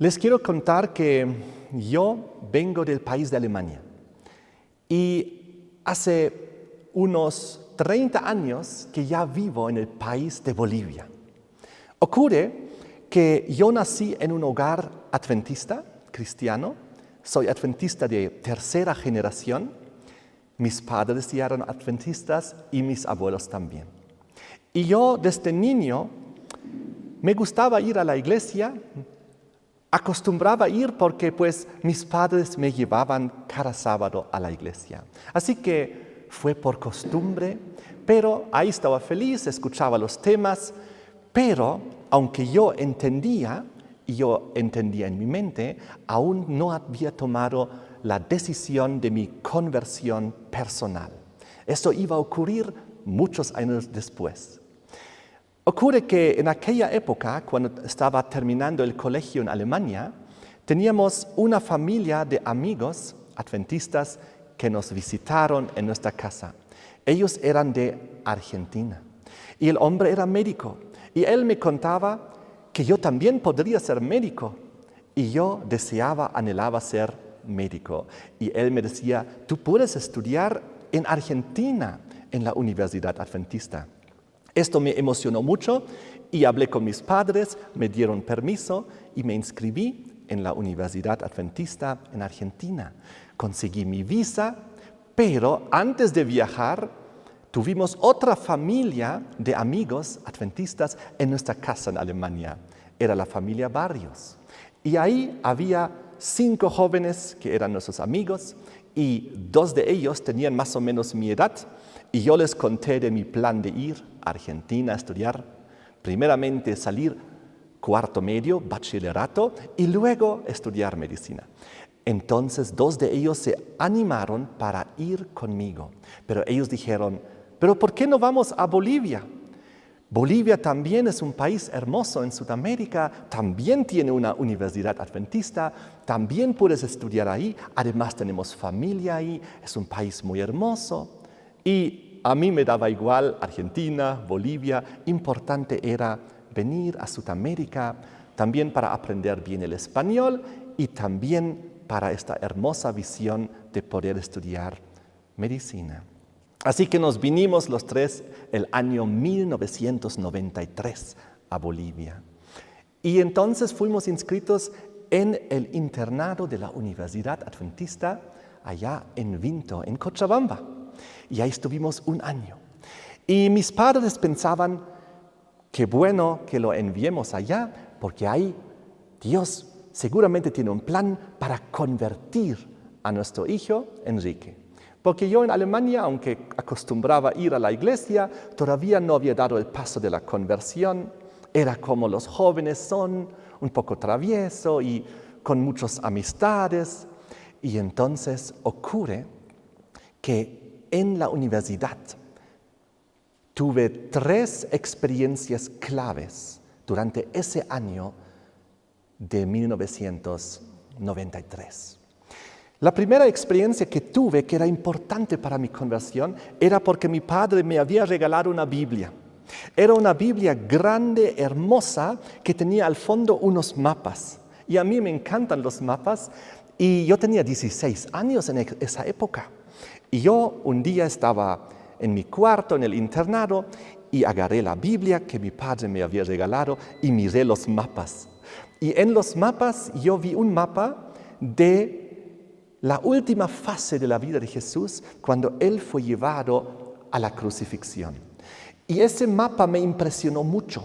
Les quiero contar que yo vengo del país de Alemania y hace unos 30 años que ya vivo en el país de Bolivia. Ocurre que yo nací en un hogar adventista, cristiano. Soy adventista de tercera generación. Mis padres ya eran adventistas y mis abuelos también. Y yo desde niño me gustaba ir a la iglesia, acostumbraba ir porque pues mis padres me llevaban cada sábado a la iglesia. Así que fue por costumbre, pero ahí estaba feliz, escuchaba los temas, pero aunque yo entendía en mi mente, aún no había tomado la decisión de mi conversión personal. Esto iba a ocurrir muchos años después. Ocurre que en aquella época, cuando estaba terminando el colegio en Alemania, teníamos una familia de amigos adventistas que nos visitaron en nuestra casa. Ellos eran de Argentina y el hombre era médico. Y él me contaba que yo también podría ser médico. Y yo anhelaba ser médico. Y él me decía, tú puedes estudiar en Argentina, en la Universidad Adventista. Esto me emocionó mucho y hablé con mis padres, me dieron permiso y me inscribí en la Universidad Adventista en Argentina. Conseguí mi visa, pero antes de viajar tuvimos otra familia de amigos adventistas en nuestra casa en Alemania. Era la familia Barrios. Y ahí había 5 jóvenes que eran nuestros amigos y 2 de ellos tenían más o menos mi edad. Y yo les conté de mi plan de ir a Argentina a estudiar. Primeramente salir cuarto medio, bachillerato, y luego estudiar medicina. Entonces 2 de ellos se animaron para ir conmigo. Pero ellos dijeron, ¿pero por qué no vamos a Bolivia? Bolivia también es un país hermoso en Sudamérica, también tiene una universidad adventista, también puedes estudiar ahí, además tenemos familia ahí, es un país muy hermoso. Y a mí me daba igual Argentina, Bolivia, importante era venir a Sudamérica, también para aprender bien el español y también para esta hermosa visión de poder estudiar medicina. Así que nos vinimos los 3 el año 1993 a Bolivia. Y entonces fuimos inscritos en el internado de la Universidad Adventista allá en Vinto, en Cochabamba. Y ahí estuvimos 1 año. Y mis padres pensaban, qué bueno que lo enviemos allá, porque ahí Dios seguramente tiene un plan para convertir a nuestro hijo Enrique. Porque yo en Alemania, aunque acostumbraba ir a la iglesia, todavía no había dado el paso de la conversión. Era como los jóvenes son, un poco travieso y con muchas amistades. Y entonces ocurre que en la universidad tuve 3 experiencias claves durante ese año de 1993. La primera experiencia que tuve, que era importante para mi conversión, era porque mi padre me había regalado una Biblia. Era una Biblia grande, hermosa, que tenía al fondo unos mapas. Y a mí me encantan los mapas, y yo tenía 16 años en esa época. Y yo un día estaba en mi cuarto, en el internado, y agarré la Biblia que mi padre me había regalado y miré los mapas. Y en los mapas yo vi un mapa de la última fase de la vida de Jesús, cuando Él fue llevado a la crucifixión. Y ese mapa me impresionó mucho,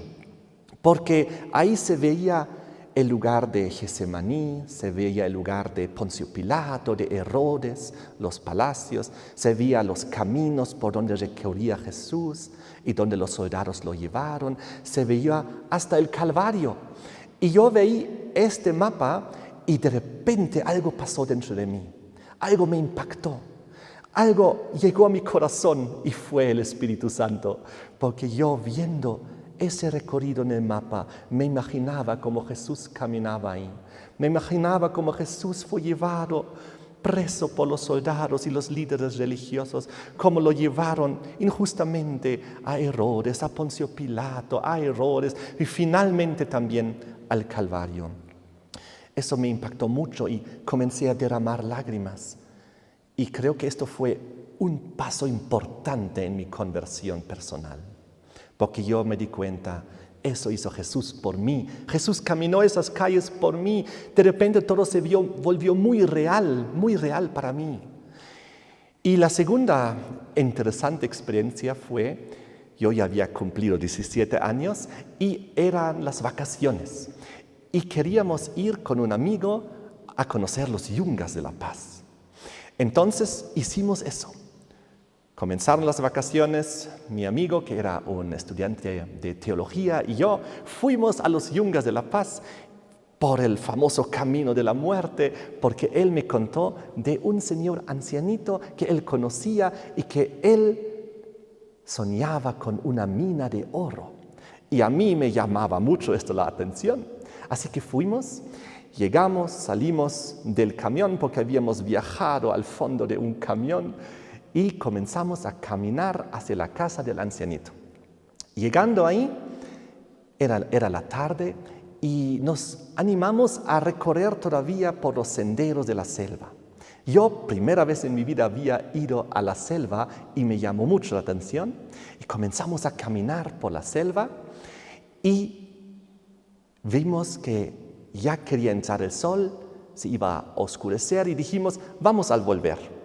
porque ahí se veía el lugar de Getsemaní, se veía el lugar de Poncio Pilato, de Herodes, los palacios, se veía los caminos por donde recorría Jesús y donde los soldados lo llevaron, se veía hasta el Calvario. Y yo veí este mapa y de repente algo pasó dentro de mí, algo me impactó, algo llegó a mi corazón y fue el Espíritu Santo, porque yo viendo ese recorrido en el mapa, me imaginaba cómo Jesús caminaba ahí, me imaginaba cómo Jesús fue llevado preso por los soldados y los líderes religiosos, cómo lo llevaron injustamente a Herodes, a Poncio Pilato, a Herodes y finalmente también al Calvario. Eso me impactó mucho y comencé a derramar lágrimas. Y creo que esto fue un paso importante en mi conversión personal, porque yo me di cuenta, eso hizo Jesús por mí. Jesús caminó esas calles por mí. De repente todo se volvió muy real para mí. Y la segunda interesante experiencia fue, yo ya había cumplido 17 años y eran las vacaciones. Y queríamos ir con un amigo a conocer los Yungas de La Paz. Entonces hicimos eso. Comenzaron las vacaciones, mi amigo, que era un estudiante de teología, y yo fuimos a los Yungas de La Paz por el famoso camino de la muerte, porque él me contó de un señor ancianito que él conocía y que él soñaba con una mina de oro. Y a mí me llamaba mucho esto la atención. Así que fuimos, llegamos, salimos del camión porque habíamos viajado al fondo de un camión y comenzamos a caminar hacia la casa del ancianito. Llegando ahí, era la tarde y nos animamos a recorrer todavía por los senderos de la selva. Yo, primera vez en mi vida, había ido a la selva y me llamó mucho la atención. Y comenzamos a caminar por la selva y vimos que ya quería entrar el sol, se iba a oscurecer y dijimos, vamos al volver.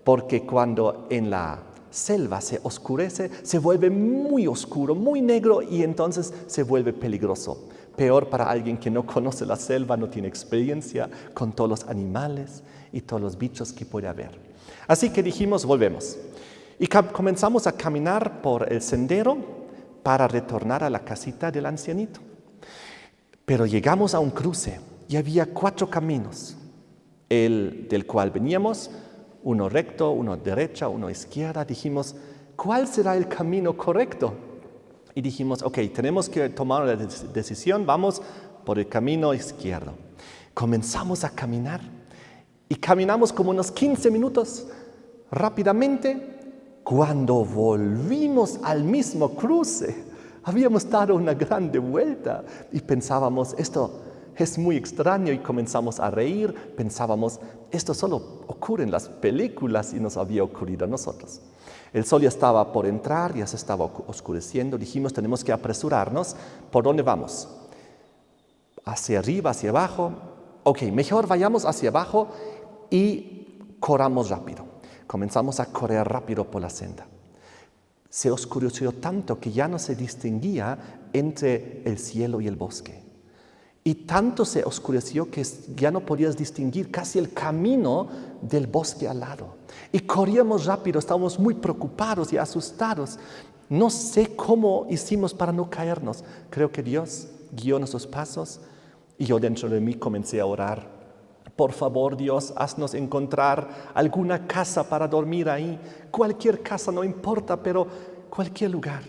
Porque cuando en la selva se oscurece, se vuelve muy oscuro, muy negro y entonces se vuelve peligroso. Peor para alguien que no conoce la selva, no tiene experiencia con todos los animales y todos los bichos que puede haber. Así que dijimos, volvemos. Y comenzamos a caminar por el sendero para retornar a la casita del ancianito. Pero llegamos a un cruce y había 4 caminos. El del cual veníamos, uno recto, uno derecha, uno izquierda. Dijimos, ¿cuál será el camino correcto? Y dijimos, ok, tenemos que tomar una decisión, vamos por el camino izquierdo. Comenzamos a caminar y caminamos como unos 15 minutos rápidamente. Cuando volvimos al mismo cruce, habíamos dado una grande vuelta y pensábamos, esto es muy extraño y comenzamos a reír. Pensábamos, esto solo ocurre en las películas y nos había ocurrido a nosotros. El sol ya estaba por entrar, ya se estaba oscureciendo. Dijimos, tenemos que apresurarnos. ¿Por dónde vamos? ¿Hacia arriba, hacia abajo? Ok, mejor vayamos hacia abajo y corramos rápido. Comenzamos a correr rápido por la senda. Se oscureció tanto que ya no se distinguía entre el cielo y el bosque. Y tanto se oscureció que ya no podías distinguir casi el camino del bosque al lado. Y corríamos rápido, estábamos muy preocupados y asustados. No sé cómo hicimos para no caernos. Creo que Dios guió nuestros pasos y yo dentro de mí comencé a orar. Por favor, Dios, haznos encontrar alguna casa para dormir ahí. Cualquier casa, no importa, pero cualquier lugar.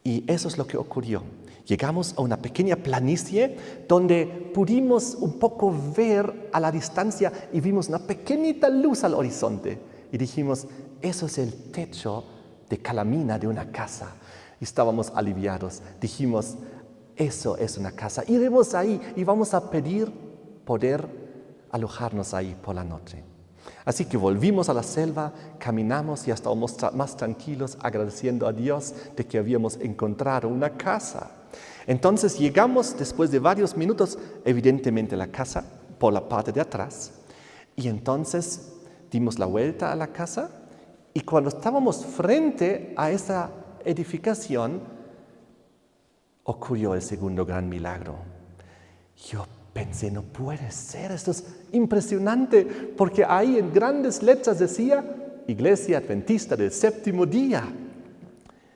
Y eso es lo que ocurrió. Llegamos a una pequeña planicie donde pudimos un poco ver a la distancia y vimos una pequeñita luz al horizonte. Y dijimos, eso es el techo de calamina de una casa. Y estábamos aliviados. Dijimos, eso es una casa. Iremos ahí y vamos a pedir poder alojarnos ahí por la noche. Así que volvimos a la selva, caminamos y estábamos más tranquilos, agradeciendo a Dios de que habíamos encontrado una casa. Entonces llegamos después de varios minutos, evidentemente a la casa, por la parte de atrás. Y entonces dimos la vuelta a la casa y cuando estábamos frente a esa edificación, ocurrió el segundo gran milagro. Yo pensé, no puede ser, esto es impresionante, porque ahí en grandes letras decía, Iglesia Adventista del Séptimo Día.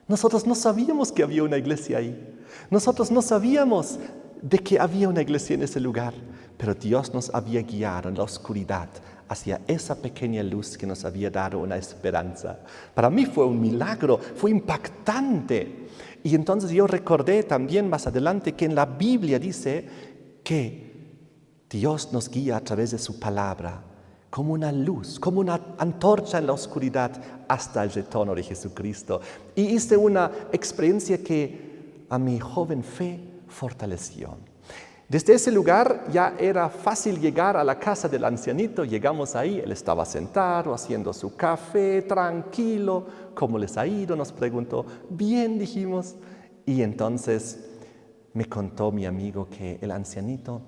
Nosotros no sabíamos que había una iglesia ahí. Nosotros no sabíamos de que había una iglesia en ese lugar, pero Dios nos había guiado en la oscuridad hacia esa pequeña luz que nos había dado una esperanza. Para mí fue un milagro, fue impactante. Y entonces yo recordé también más adelante que en la Biblia dice que Dios nos guía a través de su palabra, como una luz, como una antorcha en la oscuridad hasta el retorno de Jesucristo. Y hice una experiencia que a mi joven fe fortaleció. Desde ese lugar ya era fácil llegar a la casa del ancianito. Llegamos ahí, él estaba sentado haciendo su café, tranquilo. ¿Cómo les ha ido? Nos preguntó. Bien, dijimos. Y entonces me contó mi amigo que el ancianito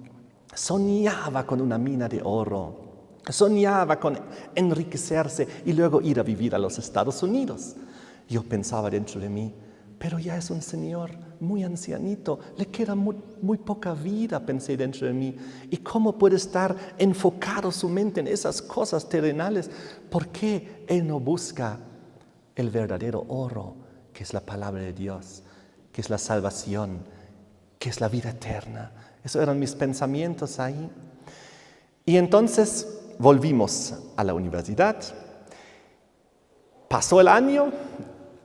soñaba con una mina de oro, soñaba con enriquecerse y luego ir a vivir a los Estados Unidos. Yo pensaba dentro de mí, pero ya es un señor muy ancianito, le queda muy poca vida, pensé dentro de mí. ¿Y cómo puede estar enfocado su mente en esas cosas terrenales? ¿Por qué él no busca el verdadero oro, que es la palabra de Dios, que es la salvación, que es la vida eterna? Esos eran mis pensamientos ahí. Y entonces volvimos a la universidad. Pasó el año,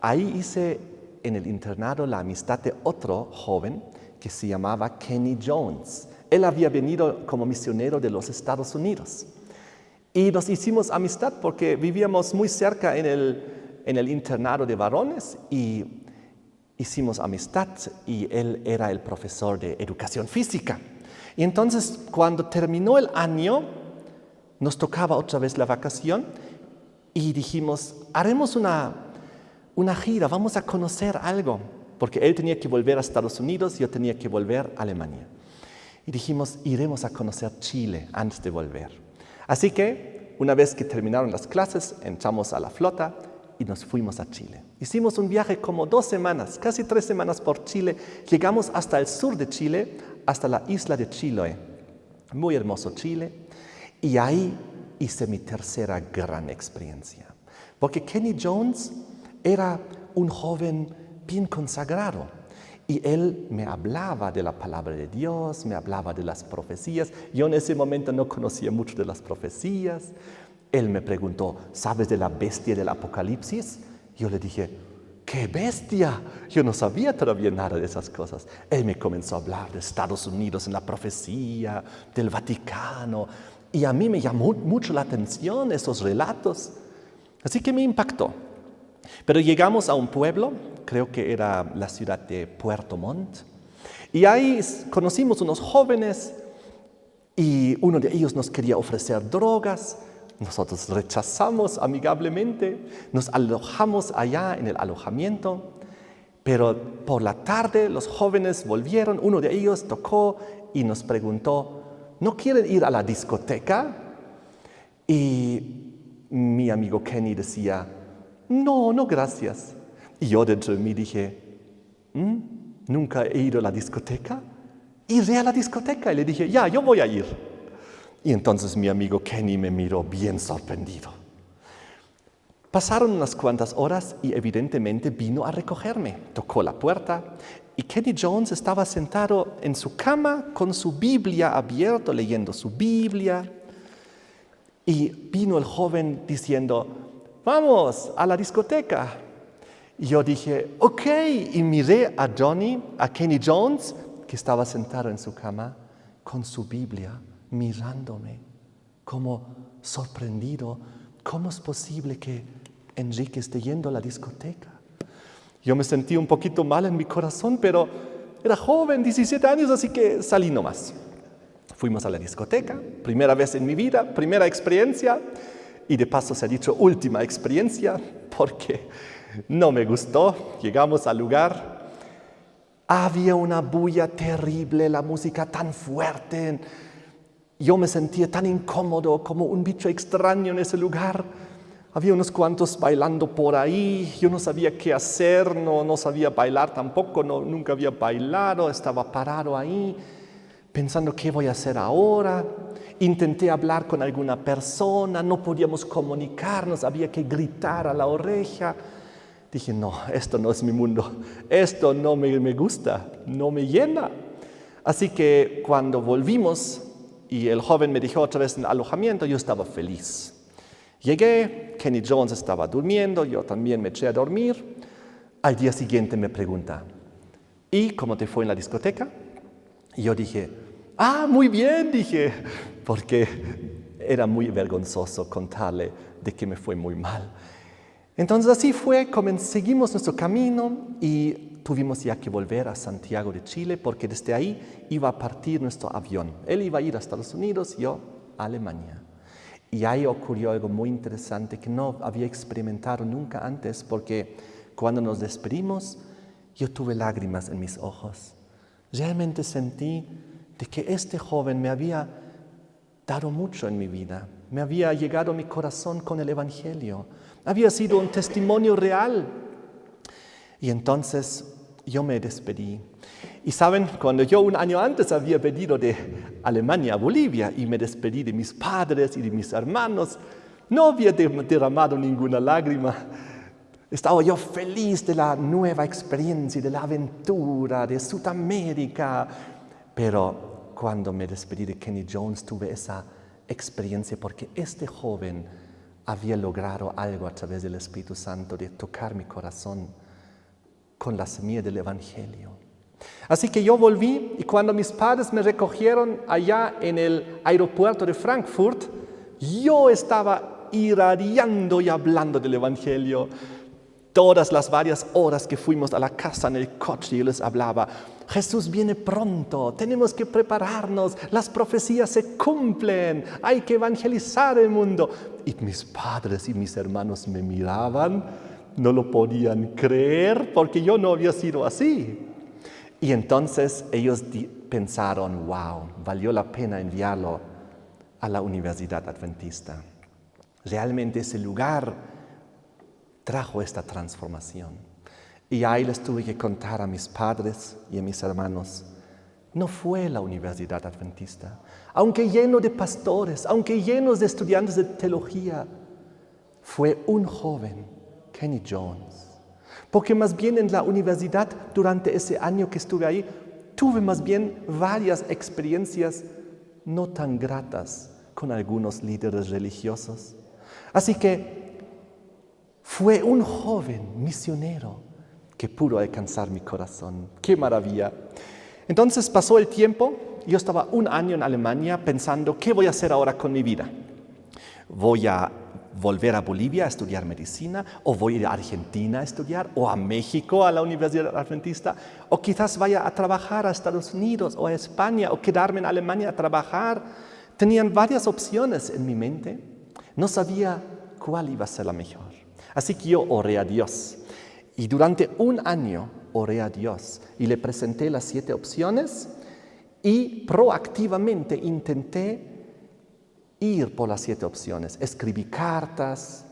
ahí hice en el internado la amistad de otro joven que se llamaba Kenny Jones. Él había venido como misionero de los Estados Unidos. Y nos hicimos amistad porque vivíamos muy cerca en el internado de varones y hicimos amistad y él era el profesor de educación física. Y entonces cuando terminó el año, nos tocaba otra vez la vacación y dijimos, haremos una gira, vamos a conocer algo, porque él tenía que volver a Estados Unidos, yo tenía que volver a Alemania. Y dijimos, iremos a conocer Chile antes de volver. Así que, una vez que terminaron las clases, entramos a la flota y nos fuimos a Chile. Hicimos un viaje como 2 semanas, casi 3 semanas por Chile. Llegamos hasta el sur de Chile, hasta la isla de Chiloé. Muy hermoso Chile. Y ahí hice mi tercera gran experiencia. Porque Kenny Jones era un joven bien consagrado. Y él me hablaba de la palabra de Dios, me hablaba de las profecías. Yo en ese momento no conocía mucho de las profecías. Él me preguntó, ¿sabes de la bestia del Apocalipsis? Yo le dije, ¿qué bestia? Yo no sabía todavía nada de esas cosas. Él me comenzó a hablar de Estados Unidos en la profecía, del Vaticano. Y a mí me llamó mucho la atención esos relatos. Así que me impactó. Pero llegamos a un pueblo, creo que era la ciudad de Puerto Montt. Y ahí conocimos unos jóvenes y uno de ellos nos quería ofrecer drogas. Nosotros rechazamos amigablemente, nos alojamos allá en el alojamiento, pero por la tarde los jóvenes volvieron, uno de ellos tocó y nos preguntó, ¿no quieren ir a la discoteca? Y mi amigo Kenny decía, no, no gracias. Y yo dentro de mí dije, ¿nunca he ido a la discoteca? Iré a la discoteca. Y le dije, ya, yo voy a ir. Y entonces mi amigo Kenny me miró bien sorprendido. Pasaron unas cuantas horas y evidentemente vino a recogerme. Tocó la puerta y Kenny Jones estaba sentado en su cama con su Biblia abierta, leyendo su Biblia. Y vino el joven diciendo, vamos a la discoteca. Y yo dije, ok, y miré a Kenny Jones, que estaba sentado en su cama con su Biblia, mirándome, como sorprendido. ¿Cómo es posible que Enrique esté yendo a la discoteca? Yo me sentí un poquito mal en mi corazón, pero era joven, 17 años, así que salí nomás. Fuimos a la discoteca, primera vez en mi vida, primera experiencia, y de paso se ha dicho última experiencia, porque no me gustó. Llegamos al lugar, había una bulla terrible, la música tan fuerte. Yo me sentía tan incómodo, como un bicho extraño en ese lugar. Había unos cuantos bailando por ahí, yo no sabía qué hacer, no sabía bailar tampoco, nunca había bailado, estaba parado ahí, pensando qué voy a hacer ahora. Intenté hablar con alguna persona, no podíamos comunicarnos, había que gritar a la oreja. Dije, no, esto no es mi mundo, esto no me gusta, no me llena. Así que cuando volvimos y el joven me dejó otra vez en el alojamiento, yo estaba feliz. Llegué, Kenny Jones estaba durmiendo, yo también me eché a dormir. Al día siguiente me pregunta, ¿y cómo te fue en la discoteca? Y yo dije, muy bien, dije, porque era muy vergonzoso contarle de que me fue muy mal. Entonces así fue, seguimos nuestro camino y tuvimos ya que volver a Santiago de Chile porque desde ahí iba a partir nuestro avión. Él iba a ir a Estados Unidos, yo a Alemania. Y ahí ocurrió algo muy interesante que no había experimentado nunca antes, porque cuando nos despedimos, yo tuve lágrimas en mis ojos. Realmente sentí de que este joven me había dado mucho en mi vida. Me había llegado a mi corazón con el Evangelio. Había sido un testimonio real. Y entonces yo me despedí. Y saben, cuando yo un año antes había venido de Alemania a Bolivia y me despedí de mis padres y de mis hermanos, no había derramado ninguna lágrima. Estaba yo feliz de la nueva experiencia, de la aventura, de Sudamérica. Pero cuando me despedí de Kenny Jones tuve esa experiencia porque este joven había logrado algo a través del Espíritu Santo de tocar mi corazón con la semilla del Evangelio. Así que yo volví y cuando mis padres me recogieron allá en el aeropuerto de Frankfurt, yo estaba irradiando y hablando del Evangelio. Todas las varias horas que fuimos a la casa en el coche, yo les hablaba, Jesús viene pronto, tenemos que prepararnos, las profecías se cumplen, hay que evangelizar el mundo. Y mis padres y mis hermanos me miraban, no lo podían creer porque yo no había sido así. Y entonces ellos pensaron, wow, valió la pena enviarlo a la Universidad Adventista. Realmente ese lugar trajo esta transformación. Y ahí les tuve que contar a mis padres y a mis hermanos, no fue la Universidad Adventista, aunque lleno de pastores, aunque llenos de estudiantes de teología, fue un joven, Kenny Jones. Porque más bien en la universidad, durante ese año que estuve ahí, tuve más bien varias experiencias no tan gratas con algunos líderes religiosos. Así que fue un joven misionero que pudo alcanzar mi corazón. ¡Qué maravilla! Entonces pasó el tiempo, yo estaba un año en Alemania pensando, ¿qué voy a hacer ahora con mi vida? ¿Voy a volver a Bolivia a estudiar medicina? ¿O voy a ir a Argentina a estudiar? ¿O a México a la Universidad Adventista? ¿O quizás vaya a trabajar a Estados Unidos o a España? ¿O quedarme en Alemania a trabajar? Tenían varias opciones en mi mente. No sabía cuál iba a ser la mejor. Así que yo oré a Dios. Y durante un año oré a Dios y le presenté las 7 opciones y proactivamente intenté ir por las 7 opciones. Escribí cartas,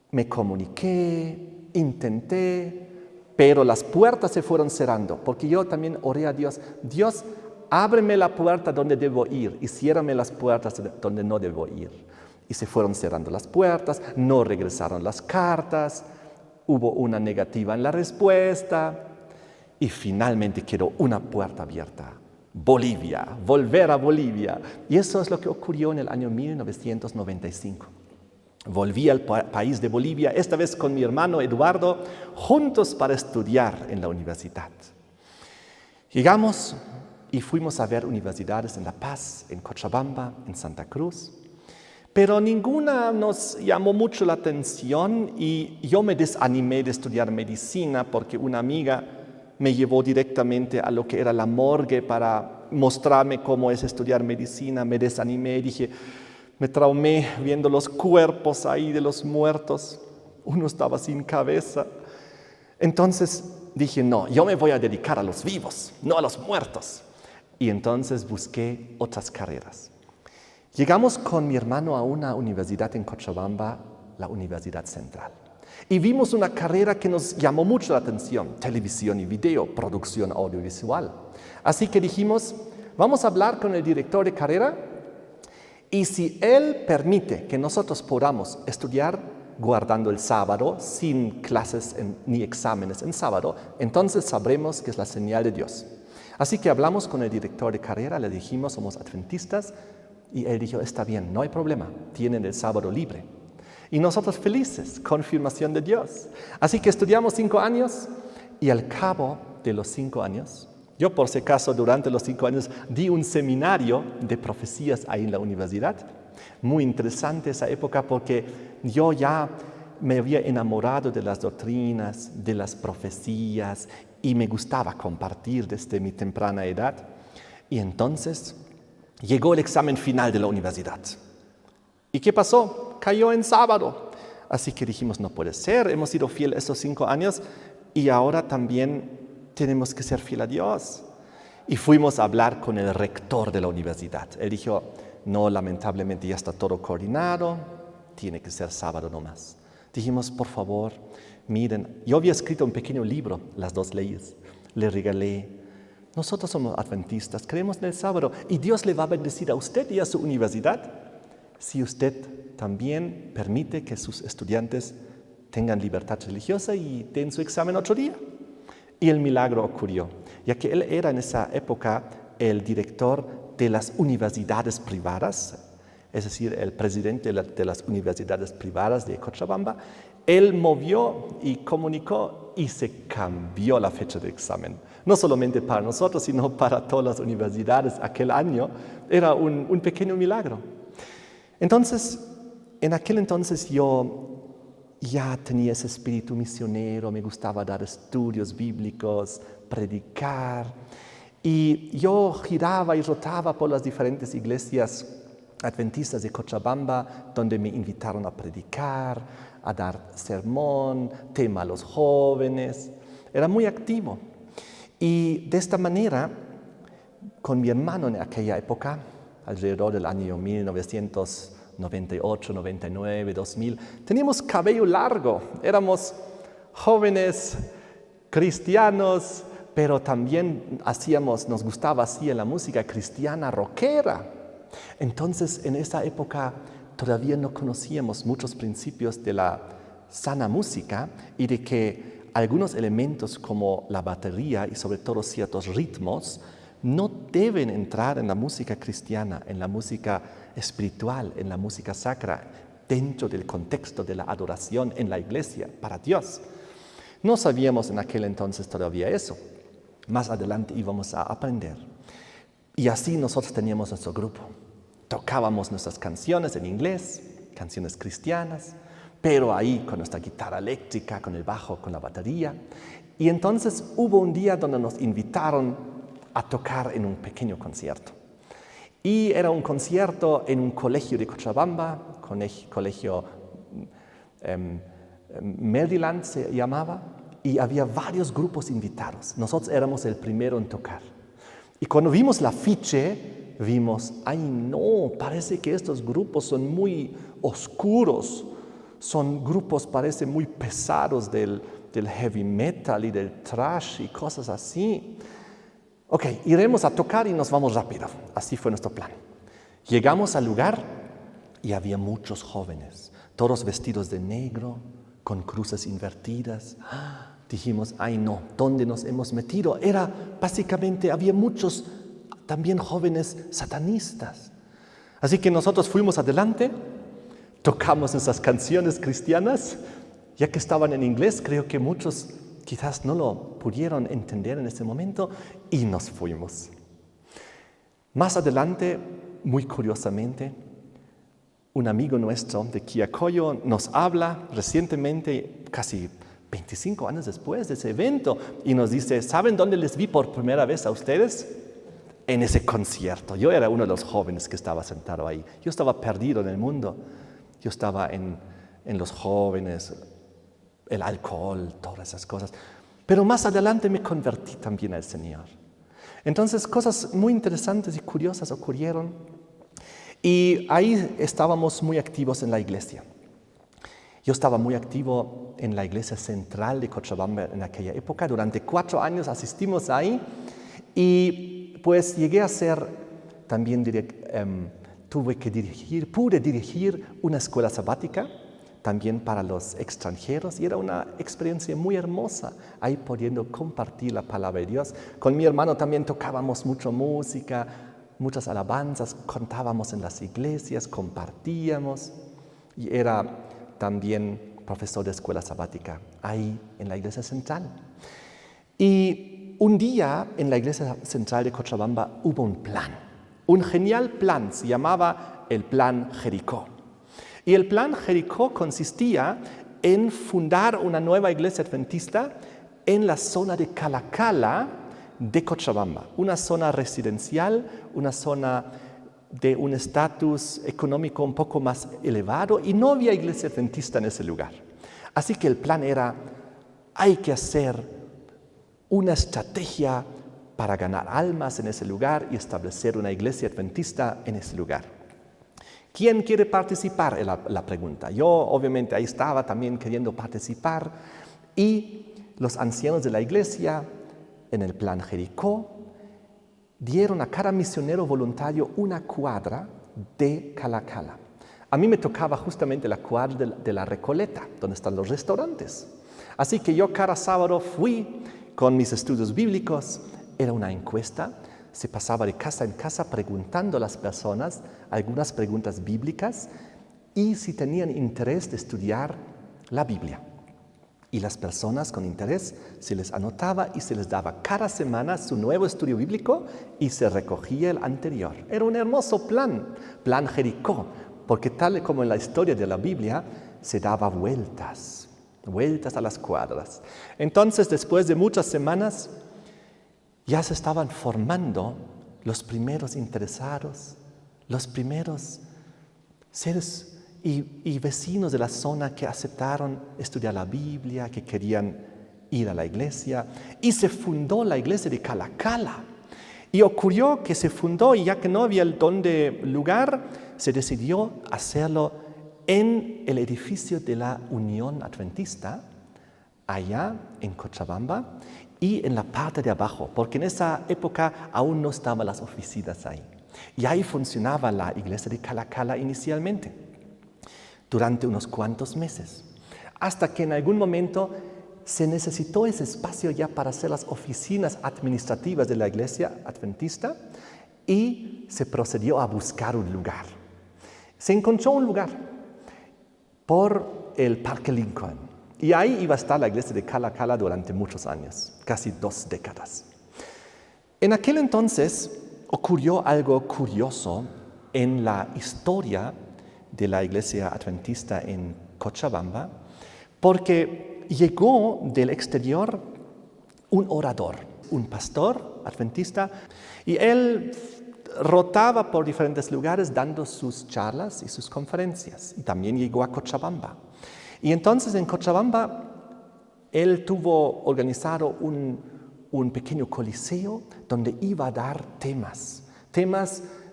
me comuniqué, intenté, pero las puertas se fueron cerrando, porque yo también oré a Dios. Dios, ábreme la puerta donde debo ir y ciérrame las puertas donde no debo ir. Y se fueron cerrando las puertas, no regresaron las cartas, hubo una negativa en la respuesta y finalmente quedó una puerta abierta. Bolivia, volver a Bolivia. Y eso es lo que ocurrió en el año 1995. Volví al país de Bolivia, esta vez con mi hermano Eduardo, juntos para estudiar en la universidad. Llegamos y fuimos a ver universidades en La Paz, en Cochabamba, en Santa Cruz. Pero ninguna nos llamó mucho la atención y yo me desanimé de estudiar medicina porque una amiga me llevó directamente a lo que era la morgue para mostrarme cómo es estudiar medicina. Me desanimé, dije, me traumé viendo los cuerpos ahí de los muertos. Uno estaba sin cabeza. Entonces dije, no, yo me voy a dedicar a los vivos, no a los muertos. Y entonces busqué otras carreras. Llegamos con mi hermano a una universidad en Cochabamba, la Universidad Central. Y vimos una carrera que nos llamó mucho la atención, televisión y video, producción audiovisual. Así que dijimos, vamos a hablar con el director de carrera y si él permite que nosotros podamos estudiar guardando el sábado, sin clases ni exámenes en sábado, entonces sabremos que es la señal de Dios. Así que hablamos con el director de carrera, le dijimos, somos adventistas, y él dijo, está bien, no hay problema, tienen el sábado libre. Y nosotros felices, confirmación de Dios. Así que estudiamos 5 años y al cabo de los 5 años, yo por si acaso durante los 5 años di un seminario de profecías ahí en la universidad. Muy interesante esa época porque yo ya me había enamorado de las doctrinas, de las profecías y me gustaba compartir desde mi temprana edad. Y entonces llegó el examen final de la universidad. ¿Y qué pasó? Cayó en sábado. Así que dijimos, no puede ser, hemos sido fieles estos 5 años y ahora también tenemos que ser fieles a Dios. Y fuimos a hablar con el rector de la universidad. Él dijo, no, lamentablemente ya está todo coordinado, tiene que ser sábado nomás. Dijimos, por favor, miren, yo había escrito un pequeño libro, Las 2 leyes, le regalé. Nosotros somos adventistas, creemos en el sábado y Dios le va a bendecir a usted y a su universidad si usted también permite que sus estudiantes tengan libertad religiosa y den su examen otro día. Y el milagro ocurrió, ya que él era en esa época el director de las universidades privadas, es decir, el presidente de las universidades privadas de Cochabamba. Él movió y comunicó y se cambió la fecha de examen. No solamente para nosotros, sino para todas las universidades aquel año. Era un pequeño milagro. Entonces, en aquel entonces yo ya tenía ese espíritu misionero, me gustaba dar estudios bíblicos, predicar. Y yo giraba y rotaba por las diferentes iglesias adventistas de Cochabamba, donde me invitaron a predicar, a dar sermón, tema a los jóvenes. Era muy activo. Y de esta manera, con mi hermano en aquella época, alrededor del año 1998, 99, 2000, teníamos cabello largo, éramos jóvenes cristianos, pero también nos gustaba así la música cristiana rockera. Entonces, en esa época todavía no conocíamos muchos principios de la sana música y de que algunos elementos como la batería y sobre todo ciertos ritmos no deben entrar en la música cristiana, en la música espiritual, en la música sacra, dentro del contexto de la adoración en la iglesia para Dios. No sabíamos en aquel entonces todavía eso. Más adelante íbamos a aprender. Y así nosotros teníamos nuestro grupo. Tocábamos nuestras canciones en inglés, canciones cristianas, pero ahí con nuestra guitarra eléctrica, con el bajo, con la batería. Y entonces hubo un día donde nos invitaron a tocar en un pequeño concierto. Y era un concierto en un colegio de Cochabamba, colegio Maryland se llamaba, y había varios grupos invitados. Nosotros éramos el primero en tocar. Y cuando vimos el afiche, vimos, ay no, parece que estos grupos son muy oscuros, son grupos parece muy pesados del heavy metal y del thrash y cosas así. Ok, iremos a tocar y nos vamos rápido. Así fue nuestro plan. Llegamos al lugar y había muchos jóvenes, todos vestidos de negro, con cruces invertidas. Dijimos, ay no, ¿dónde nos hemos metido? Era básicamente, había muchos también jóvenes satanistas. Así que nosotros fuimos adelante, tocamos esas canciones cristianas, ya que estaban en inglés, creo que muchos quizás no lo pudieron entender en ese momento y nos fuimos. Más adelante, muy curiosamente, un amigo nuestro de Quillacollo nos habla recientemente, casi 25 años después de ese evento, y nos dice, ¿saben dónde les vi por primera vez a ustedes? En ese concierto. Yo era uno de los jóvenes que estaba sentado ahí. Yo estaba perdido en el mundo. Yo estaba en los jóvenes, el alcohol, todas esas cosas. Pero más adelante me convertí también al Señor. Entonces, cosas muy interesantes y curiosas ocurrieron. Y ahí estábamos muy activos en la iglesia. Yo estaba muy activo en la iglesia central de Cochabamba en aquella época. Durante 4 años asistimos ahí y pues llegué a ser también, pude dirigir una escuela sabática también para los extranjeros y era una experiencia muy hermosa ahí pudiendo compartir la palabra de Dios. Con mi hermano también tocábamos mucho música, muchas alabanzas, contábamos en las iglesias, compartíamos y era también profesor de escuela sabática ahí en la iglesia central. Y un día en la iglesia central de Cochabamba hubo un plan, un genial plan, se llamaba el Plan Jericó. Y el Plan Jericó consistía en fundar una nueva iglesia adventista en la zona de Calacala de Cochabamba, una zona residencial, una zona de un estatus económico un poco más elevado y no había iglesia adventista en ese lugar. Así que el plan era, hay que hacer una estrategia para ganar almas en ese lugar y establecer una iglesia adventista en ese lugar. ¿Quién quiere participar? Es la pregunta. Yo obviamente ahí estaba también queriendo participar y los ancianos de la iglesia en el plan Jericó dieron a cada misionero voluntario una cuadra de Calacala. A mí me tocaba justamente la cuadra de la Recoleta, donde están los restaurantes. Así que yo cada sábado fui con mis estudios bíblicos. Era una encuesta, se pasaba de casa en casa preguntando a las personas algunas preguntas bíblicas y si tenían interés de estudiar la Biblia. Y las personas con interés se les anotaba y se les daba cada semana su nuevo estudio bíblico y se recogía el anterior. Era un hermoso plan Jericó, porque tal como en la historia de la Biblia se daba vueltas a las cuadras. Entonces, después de muchas semanas, ya se estaban formando los primeros interesados, los primeros seres y vecinos de la zona que aceptaron estudiar la Biblia, que querían ir a la iglesia. Y se fundó la iglesia de Calacala. Y ocurrió que se fundó y ya que no había lugar, se decidió hacerlo en el edificio de la Unión Adventista, allá en Cochabamba, y en la parte de abajo, porque en esa época aún no estaban las oficinas ahí. Y ahí funcionaba la iglesia de Calacala inicialmente, durante unos cuantos meses, hasta que en algún momento se necesitó ese espacio ya para hacer las oficinas administrativas de la iglesia adventista y se procedió a buscar un lugar. Se encontró un lugar por el Parque Lincoln. Y ahí iba a estar la iglesia de Calacala durante muchos años, casi 2 décadas. En aquel entonces ocurrió algo curioso en la historia de la iglesia adventista en Cochabamba, porque llegó del exterior un orador, un pastor adventista, y él rotaba por diferentes lugares dando sus charlas y sus conferencias. Y también llegó a Cochabamba. Y entonces en Cochabamba él tuvo organizado un pequeño coliseo donde iba a dar temas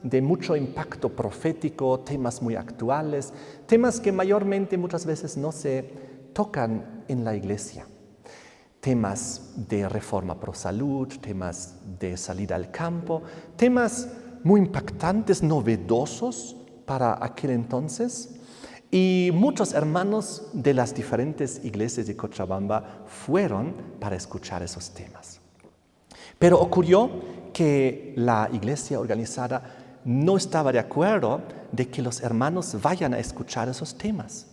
de mucho impacto profético, temas muy actuales, temas que mayormente muchas veces no se tocan en la iglesia. Temas de reforma pro salud, temas de salida al campo, temas muy impactantes, novedosos para aquel entonces. Y muchos hermanos de las diferentes iglesias de Cochabamba fueron para escuchar esos temas. Pero ocurrió que la iglesia organizada no estaba de acuerdo de que los hermanos vayan a escuchar esos temas.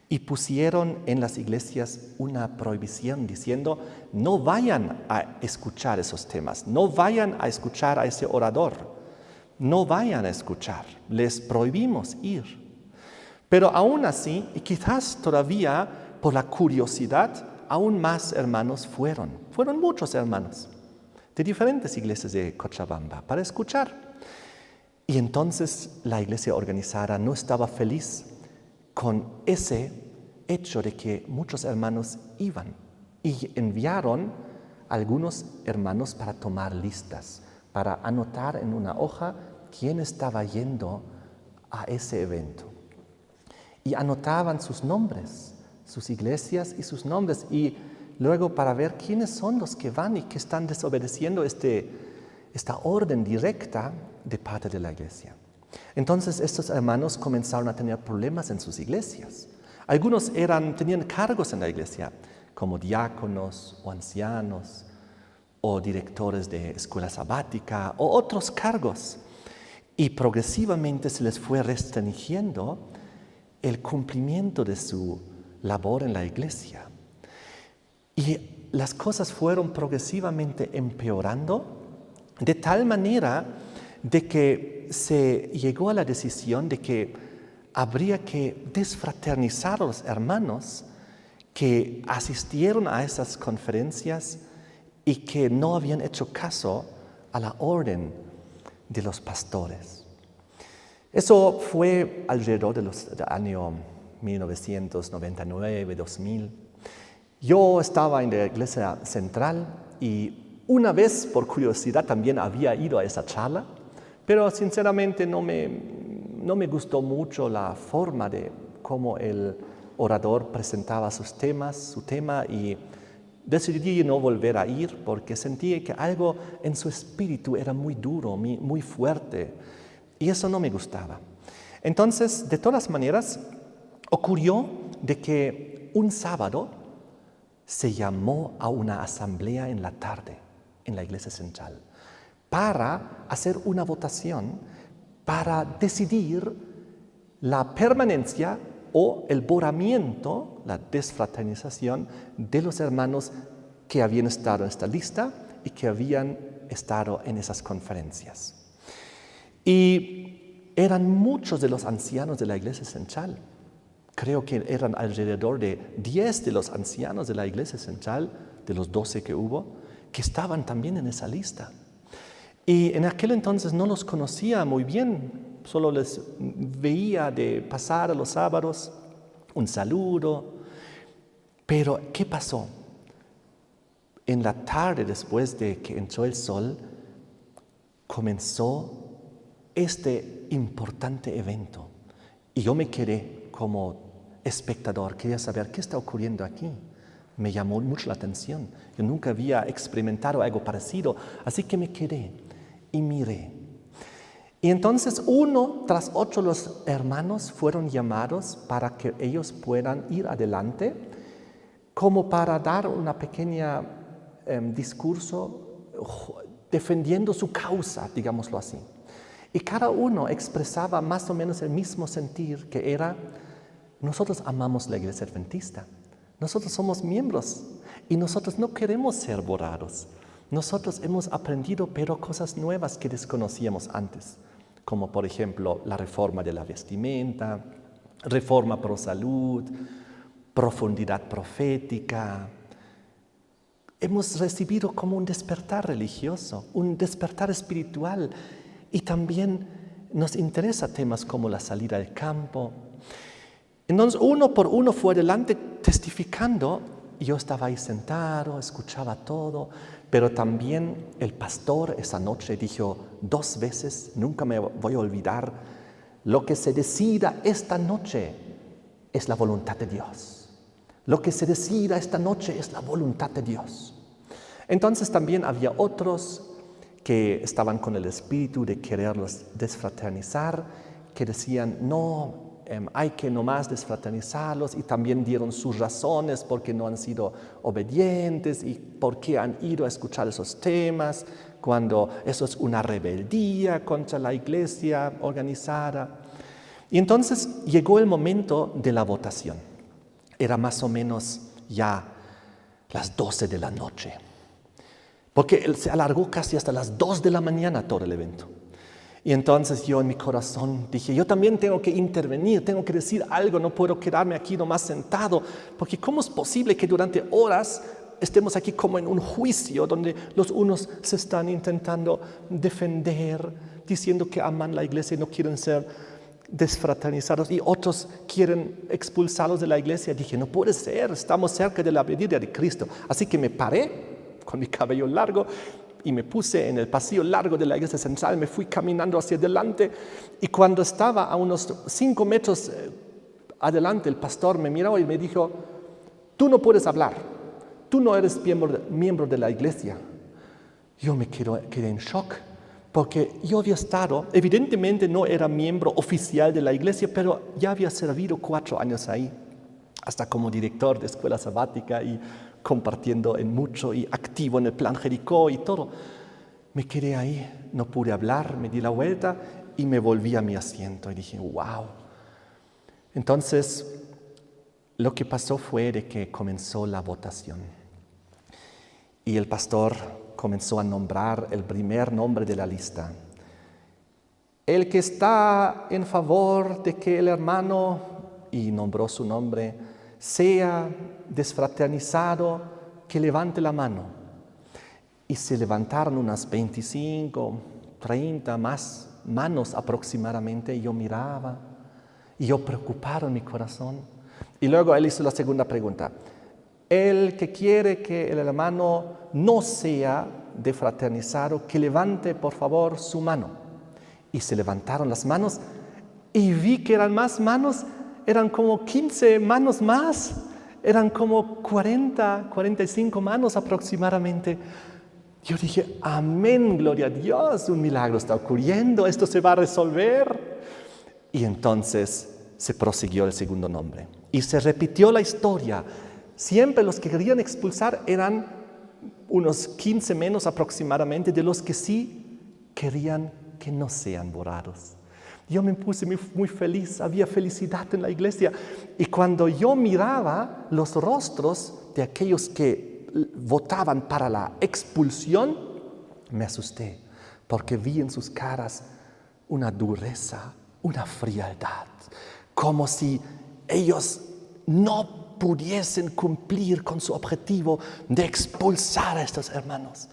Y pusieron en las iglesias una prohibición diciendo, no vayan a escuchar esos temas, no vayan a escuchar a ese orador, no vayan a escuchar, les prohibimos ir. Pero aún así, y quizás todavía por la curiosidad, aún más hermanos fueron muchos hermanos de diferentes iglesias de Cochabamba para escuchar. Y entonces la iglesia organizada no estaba feliz con ese hecho de que muchos hermanos iban y enviaron a algunos hermanos para tomar listas, para anotar en una hoja quién estaba yendo a ese evento. Y anotaban sus nombres, sus iglesias y sus nombres, y luego para ver quiénes son los que van y que están desobedeciendo esta orden directa de parte de la iglesia. Entonces estos hermanos comenzaron a tener problemas en sus iglesias. Algunos tenían cargos en la iglesia, como diáconos o ancianos, o directores de escuela sabática, o otros cargos. Y progresivamente se les fue restringiendo el cumplimiento de su labor en la iglesia. Y las cosas fueron progresivamente empeorando de tal manera de que se llegó a la decisión de que habría que desfraternizar a los hermanos que asistieron a esas conferencias y que no habían hecho caso a la orden de los pastores. Eso fue alrededor del año 1999, 2000. Yo estaba en la iglesia central y una vez por curiosidad también había ido a esa charla, pero sinceramente no me gustó mucho la forma de cómo el orador presentaba su tema, y decidí no volver a ir porque sentí que algo en su espíritu era muy duro, muy fuerte, y eso no me gustaba. Entonces, de todas maneras, ocurrió de que un sábado se llamó a una asamblea en la tarde en la iglesia central para hacer una votación para decidir la permanencia o el borramiento, la desfraternización de los hermanos que habían estado en esta lista y que habían estado en esas conferencias. Y eran muchos de los ancianos de la iglesia central. Creo que eran alrededor de 10 de los ancianos de la iglesia central, de los 12 que hubo, que estaban también en esa lista. Y en aquel entonces no los conocía muy bien, solo les veía de pasar a los sábados, un saludo. Pero, ¿qué pasó? En la tarde, después de que entró el sol, comenzó este importante evento. Y yo me quedé como espectador, quería saber qué está ocurriendo aquí. Me llamó mucho la atención. Yo nunca había experimentado algo parecido, así que me quedé y miré. Y entonces uno tras otro los hermanos fueron llamados para que ellos puedan ir adelante, como para dar una pequeña discurso defendiendo su causa, digámoslo así. Y cada uno expresaba más o menos el mismo sentir, que era: nosotros amamos la iglesia adventista, nosotros somos miembros y nosotros no queremos ser borrados. Nosotros hemos aprendido pero cosas nuevas que desconocíamos antes, como por ejemplo la reforma de la vestimenta, reforma pro salud, profundidad profética. Hemos recibido como un despertar religioso, un despertar espiritual, y también nos interesa temas como la salida al campo. Entonces uno por uno fue adelante testificando, y yo estaba ahí sentado, escuchaba todo, pero también el pastor esa noche dijo 2 veces, nunca me voy a olvidar: lo que se decida esta noche es la voluntad de Dios. Lo que se decida esta noche es la voluntad de Dios. Entonces también había otros que estaban con el espíritu de quererlos desfraternizar, que decían: no, hay que nomás desfraternizarlos, y también dieron sus razones porque no han sido obedientes y por qué han ido a escuchar esos temas, cuando eso es una rebeldía contra la iglesia organizada. Y entonces llegó el momento de la votación. Era más o menos ya las 12 de la noche, porque se alargó casi hasta las 2 de la mañana todo el evento. Y entonces yo en mi corazón dije: yo también tengo que intervenir, tengo que decir algo, no puedo quedarme aquí nomás sentado, porque ¿cómo es posible que durante horas estemos aquí como en un juicio donde los unos se están intentando defender, diciendo que aman la iglesia y no quieren ser desfraternizados, y otros quieren expulsarlos de la iglesia? Dije: no puede ser, estamos cerca de la venida de Cristo. Así que me paré con mi cabello largo y me puse en el pasillo largo de la iglesia central, me fui caminando hacia adelante, y cuando estaba a unos 5 metros adelante, el pastor me miró y me dijo: tú no puedes hablar, tú no eres miembro de la iglesia. Yo me quedé en shock, porque yo había estado, evidentemente no era miembro oficial de la iglesia, pero ya había servido 4 años ahí, hasta como director de escuela sabática y compartiendo en mucho y activo en el plan Jericó y todo. Me quedé ahí, no pude hablar, me di la vuelta y me volví a mi asiento y dije: wow. Entonces, lo que pasó fue de que comenzó la votación y el pastor comenzó a nombrar el primer nombre de la lista. El que está en favor de que el hermano, y nombró su nombre, sea desfraternizado, que levante la mano. Y se levantaron unas 25, 30 más manos aproximadamente, y yo miraba, y yo preocupado en mi corazón. Y luego él hizo la segunda pregunta. El que quiere que el hermano no sea defraternizado, que levante por favor su mano. Y se levantaron las manos y vi que eran más manos, eran como 15 manos más, eran como 40, 45 manos aproximadamente. Yo dije, amén, gloria a Dios, un milagro está ocurriendo, esto se va a resolver. Y entonces se prosiguió el segundo nombre y se repitió la historia. Siempre los que querían expulsar eran unos 15 menos aproximadamente de los que sí querían que no sean borrados. Yo me puse muy feliz, había felicidad en la iglesia. Y cuando yo miraba los rostros de aquellos que votaban para la expulsión, me asusté, porque vi en sus caras una dureza, una frialdad, como si ellos no pudiesen cumplir con su objetivo de expulsar a estos hermanos.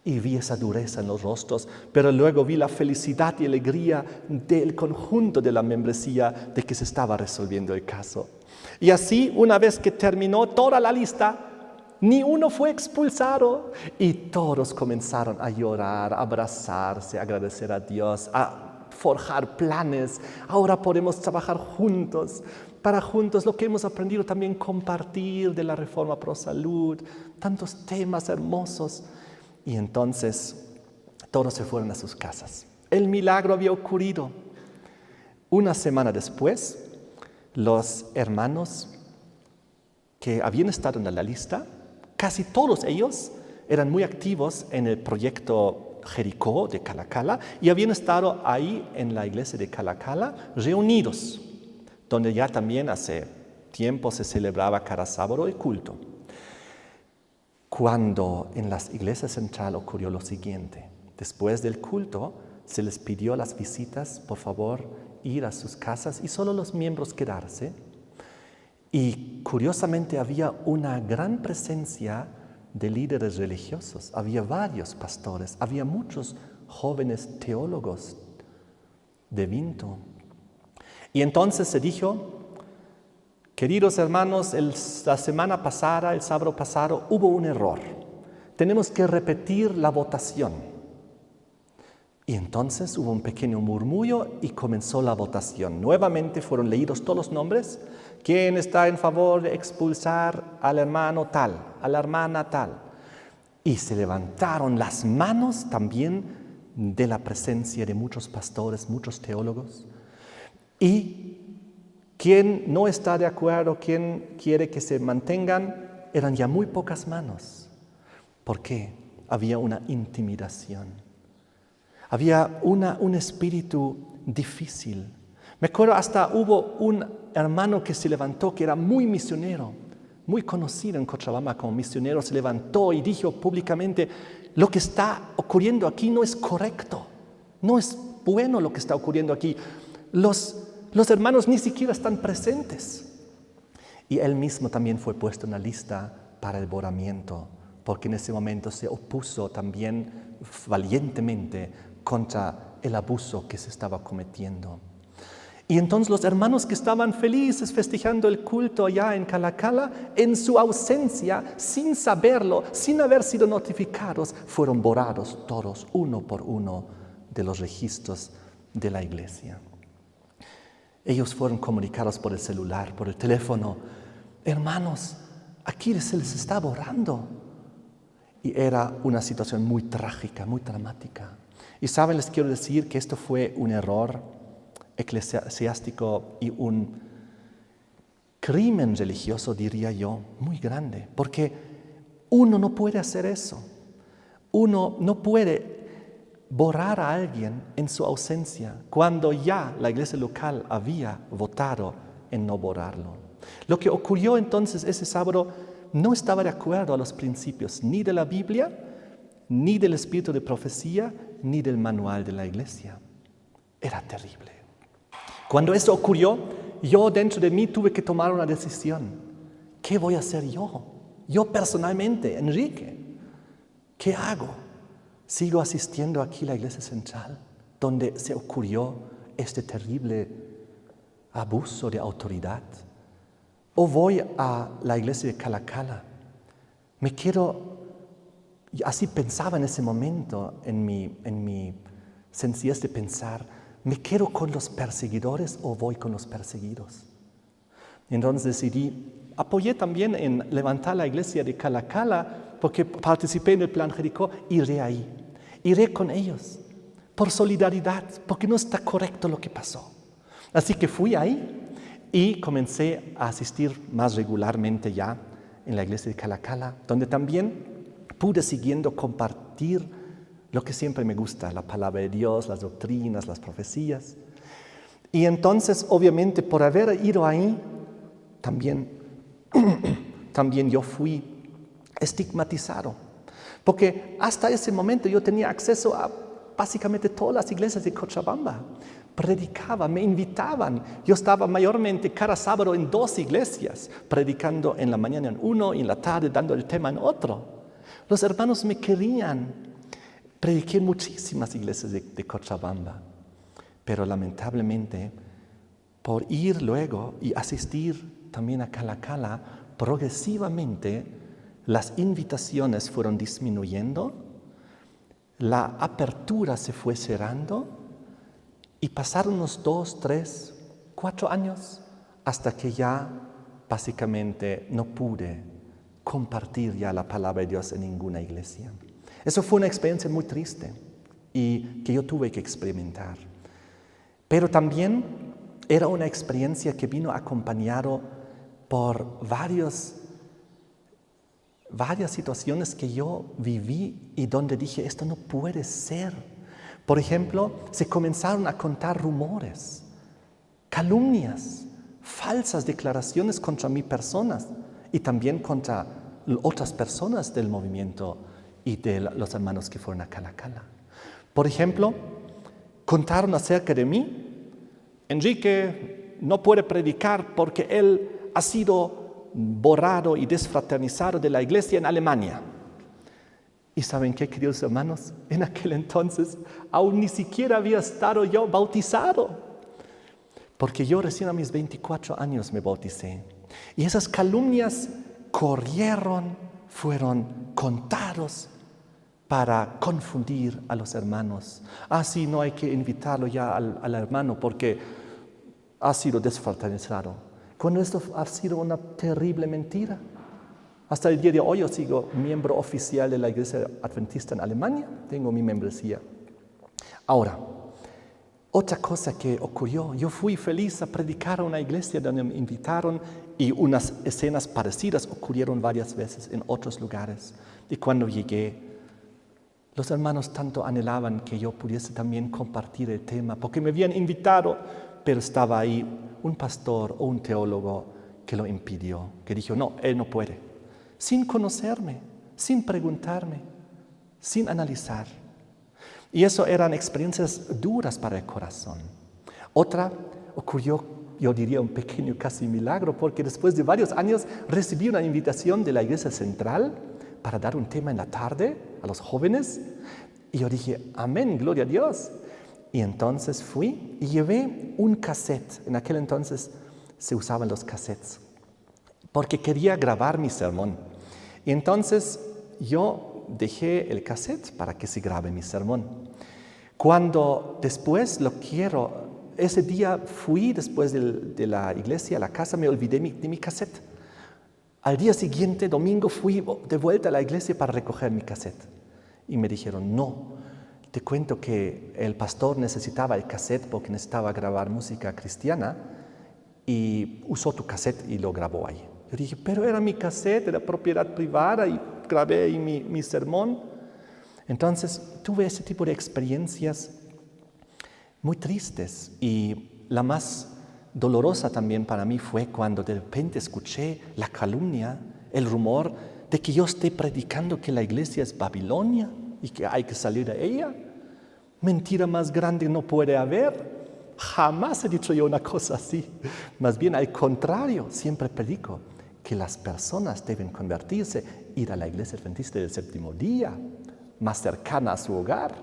Y vi esa dureza en los rostros, pero luego vi la felicidad y alegría del conjunto de la membresía de que se estaba resolviendo el caso. Y así, una vez que terminó toda la lista, ni uno fue expulsado y todos comenzaron a llorar, a abrazarse, a agradecer a Dios, a forjar planes. Ahora podemos trabajar juntos, para juntos lo que hemos aprendido también compartir de la Reforma Pro Salud, tantos temas hermosos. Y entonces todos se fueron a sus casas. El milagro había ocurrido. Una semana después, los hermanos que habían estado en la lista, casi todos ellos eran muy activos en el proyecto Jericó de Calacala y habían estado ahí en la iglesia de Calacala reunidos, donde ya también hace tiempo se celebraba cada sábado el culto. Cuando en la iglesia central ocurrió lo siguiente, después del culto se les pidió a las visitas, por favor, ir a sus casas y solo los miembros quedarse. Y curiosamente había una gran presencia de líderes religiosos, había varios pastores, había muchos jóvenes teólogos de Vinto. Y entonces se dijo, queridos hermanos, la semana pasada, el sábado pasado, hubo un error. Tenemos que repetir la votación. Y entonces hubo un pequeño murmullo y comenzó la votación. Nuevamente fueron leídos todos los nombres. ¿Quién está en favor de expulsar al hermano tal, a la hermana tal? Y se levantaron las manos también de la presencia de muchos pastores, muchos teólogos. Y quien no está de acuerdo, quien quiere que se mantengan, eran ya muy pocas manos. ¿Por qué? Había una intimidación. Había un espíritu difícil. Me acuerdo hasta hubo un hermano que se levantó, que era muy misionero, muy conocido en Cochabamba como misionero, se levantó y dijo públicamente, lo que está ocurriendo aquí no es correcto, no es bueno lo que está ocurriendo aquí. Los hermanos ni siquiera están presentes. Y él mismo también fue puesto en la lista para el borramiento, porque en ese momento se opuso también valientemente contra el abuso que se estaba cometiendo. Y entonces los hermanos que estaban felices festejando el culto allá en Calacala, en su ausencia, sin saberlo, sin haber sido notificados, fueron borrados todos, uno por uno, de los registros de la iglesia. Ellos fueron comunicados por el celular, por el teléfono. Hermanos, aquí se les está borrando. Y era una situación muy trágica, muy dramática. Y saben, les quiero decir que esto fue un error eclesiástico y un crimen religioso, diría yo, muy grande. Porque uno no puede hacer eso. Uno no puede borrar a alguien en su ausencia cuando ya la iglesia local había votado en no borrarlo. Lo que ocurrió entonces ese sábado no estaba de acuerdo a los principios ni de la Biblia, ni del espíritu de profecía, ni del manual de la iglesia. Era terrible. Cuando eso ocurrió, yo dentro de mí tuve que tomar una decisión. ¿qué voy a hacer yo? Yo personalmente, Enrique, ¿qué hago? ¿Sigo asistiendo aquí a la iglesia central, donde se ocurrió este terrible abuso de autoridad? ¿O voy a la iglesia de Calacala? Así pensaba en ese momento, en mi sencillez de pensar, ¿me quedo con los perseguidores o voy con los perseguidos? Entonces decidí, apoyé también en levantar la iglesia de Calacala, porque participé en el plan Jericó, iré ahí, iré con ellos, por solidaridad, porque no está correcto lo que pasó. Así que fui ahí y comencé a asistir más regularmente ya en la iglesia de Calacala, donde también pude siguiendo compartir lo que siempre me gusta, la palabra de Dios, las doctrinas, las profecías. Y entonces, obviamente, por haber ido ahí, también yo fui estigmatizado. Porque hasta ese momento yo tenía acceso a básicamente todas las iglesias de Cochabamba. Predicaba, me invitaban. Yo estaba mayormente cada sábado en 2 iglesias, predicando en la mañana en uno y en la tarde dando el tema en otro. Los hermanos me querían. Prediqué en muchísimas iglesias de Cochabamba, pero lamentablemente por ir luego y asistir también a Calacala, progresivamente las invitaciones fueron disminuyendo, la apertura se fue cerrando y pasaron unos 2, 3, 4 años hasta que ya básicamente no pude compartir ya la palabra de Dios en ninguna iglesia. Eso fue una experiencia muy triste y que yo tuve que experimentar. Pero también era una experiencia que vino acompañado por varias situaciones que yo viví y donde dije, esto no puede ser. Por ejemplo, se comenzaron a contar rumores, calumnias, falsas declaraciones contra mi persona y también contra otras personas del movimiento y de los hermanos que fueron a Calacala. Por ejemplo, contaron acerca de mí, Enrique no puede predicar porque él ha sido borrado y desfraternizado de la iglesia en Alemania. ¿Y saben qué, queridos hermanos? En aquel entonces aún ni siquiera había estado yo bautizado, porque yo recién a mis 24 años me bauticé. Y esas calumnias fueron contados para confundir a los hermanos. Sí, no hay que invitarlo ya al hermano porque ha sido desfraternizado. Cuando esto ha sido una terrible mentira. Hasta el día de hoy yo sigo miembro oficial de la Iglesia Adventista en Alemania, tengo mi membresía. Ahora, otra cosa que ocurrió, yo fui feliz a predicar a una iglesia donde me invitaron y unas escenas parecidas ocurrieron varias veces en otros lugares. Y cuando llegué, los hermanos tanto anhelaban que yo pudiese también compartir el tema, porque me habían invitado, pero estaba ahí un pastor o un teólogo que lo impidió, que dijo, no, él no puede, sin conocerme, sin preguntarme, sin analizar. Y eso eran experiencias duras para el corazón. Otra ocurrió, yo diría, un pequeño casi milagro, porque después de varios años recibí una invitación de la Iglesia Central para dar un tema en la tarde a los jóvenes. Y yo dije, amén, gloria a Dios. Y entonces fui y llevé un cassette. En aquel entonces se usaban los cassettes, porque quería grabar mi sermón. Y entonces yo dejé el cassette para que se grabe mi sermón. Cuando después ese día fui después de la iglesia a la casa, me olvidé de mi cassette. Al día siguiente, domingo, fui de vuelta a la iglesia para recoger mi cassette. Y me dijeron, no, te cuento que el pastor necesitaba el cassette porque necesitaba grabar música cristiana y usó tu cassette y lo grabó ahí. Yo dije, pero era mi cassette, era propiedad privada y grabé ahí mi sermón. Entonces tuve ese tipo de experiencias muy tristes y la más dolorosa también para mí fue cuando de repente escuché la calumnia, el rumor de que yo esté predicando que la iglesia es Babilonia y que hay que salir de ella. Mentira más grande no puede haber. Jamás he dicho yo una cosa así. Más bien al contrario, siempre predico que que las personas deben convertirse, ir a la iglesia adventista del séptimo día, más cercana a su hogar.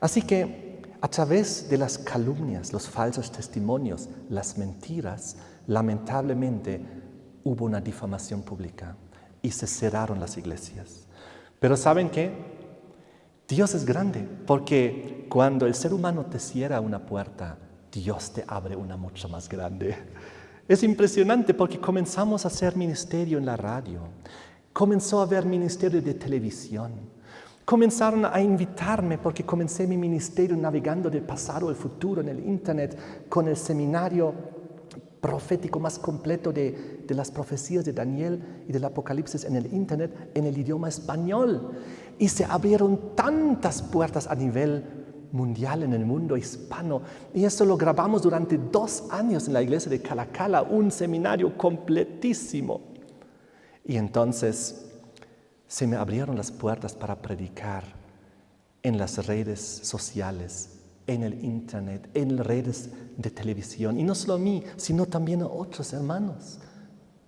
Así que a través de las calumnias, los falsos testimonios, las mentiras, lamentablemente hubo una difamación pública y se cerraron las iglesias. Pero ¿saben qué? Dios es grande, porque cuando el ser humano te cierra una puerta, Dios te abre una mucho más grande. Es impresionante porque comenzamos a hacer ministerio en la radio, comenzó a haber ministerio de televisión, comenzaron a invitarme porque comencé mi ministerio navegando del pasado al futuro en el internet con el seminario profético más completo de las profecías de Daniel y del Apocalipsis en el internet en el idioma español. Y se abrieron tantas puertas a nivel mundial en el mundo hispano. Y eso lo grabamos durante 2 años en la iglesia de Calacala, un seminario completísimo. Y entonces se me abrieron las puertas para predicar en las redes sociales, en el internet, en redes de televisión. Y no solo a mí, sino también a otros hermanos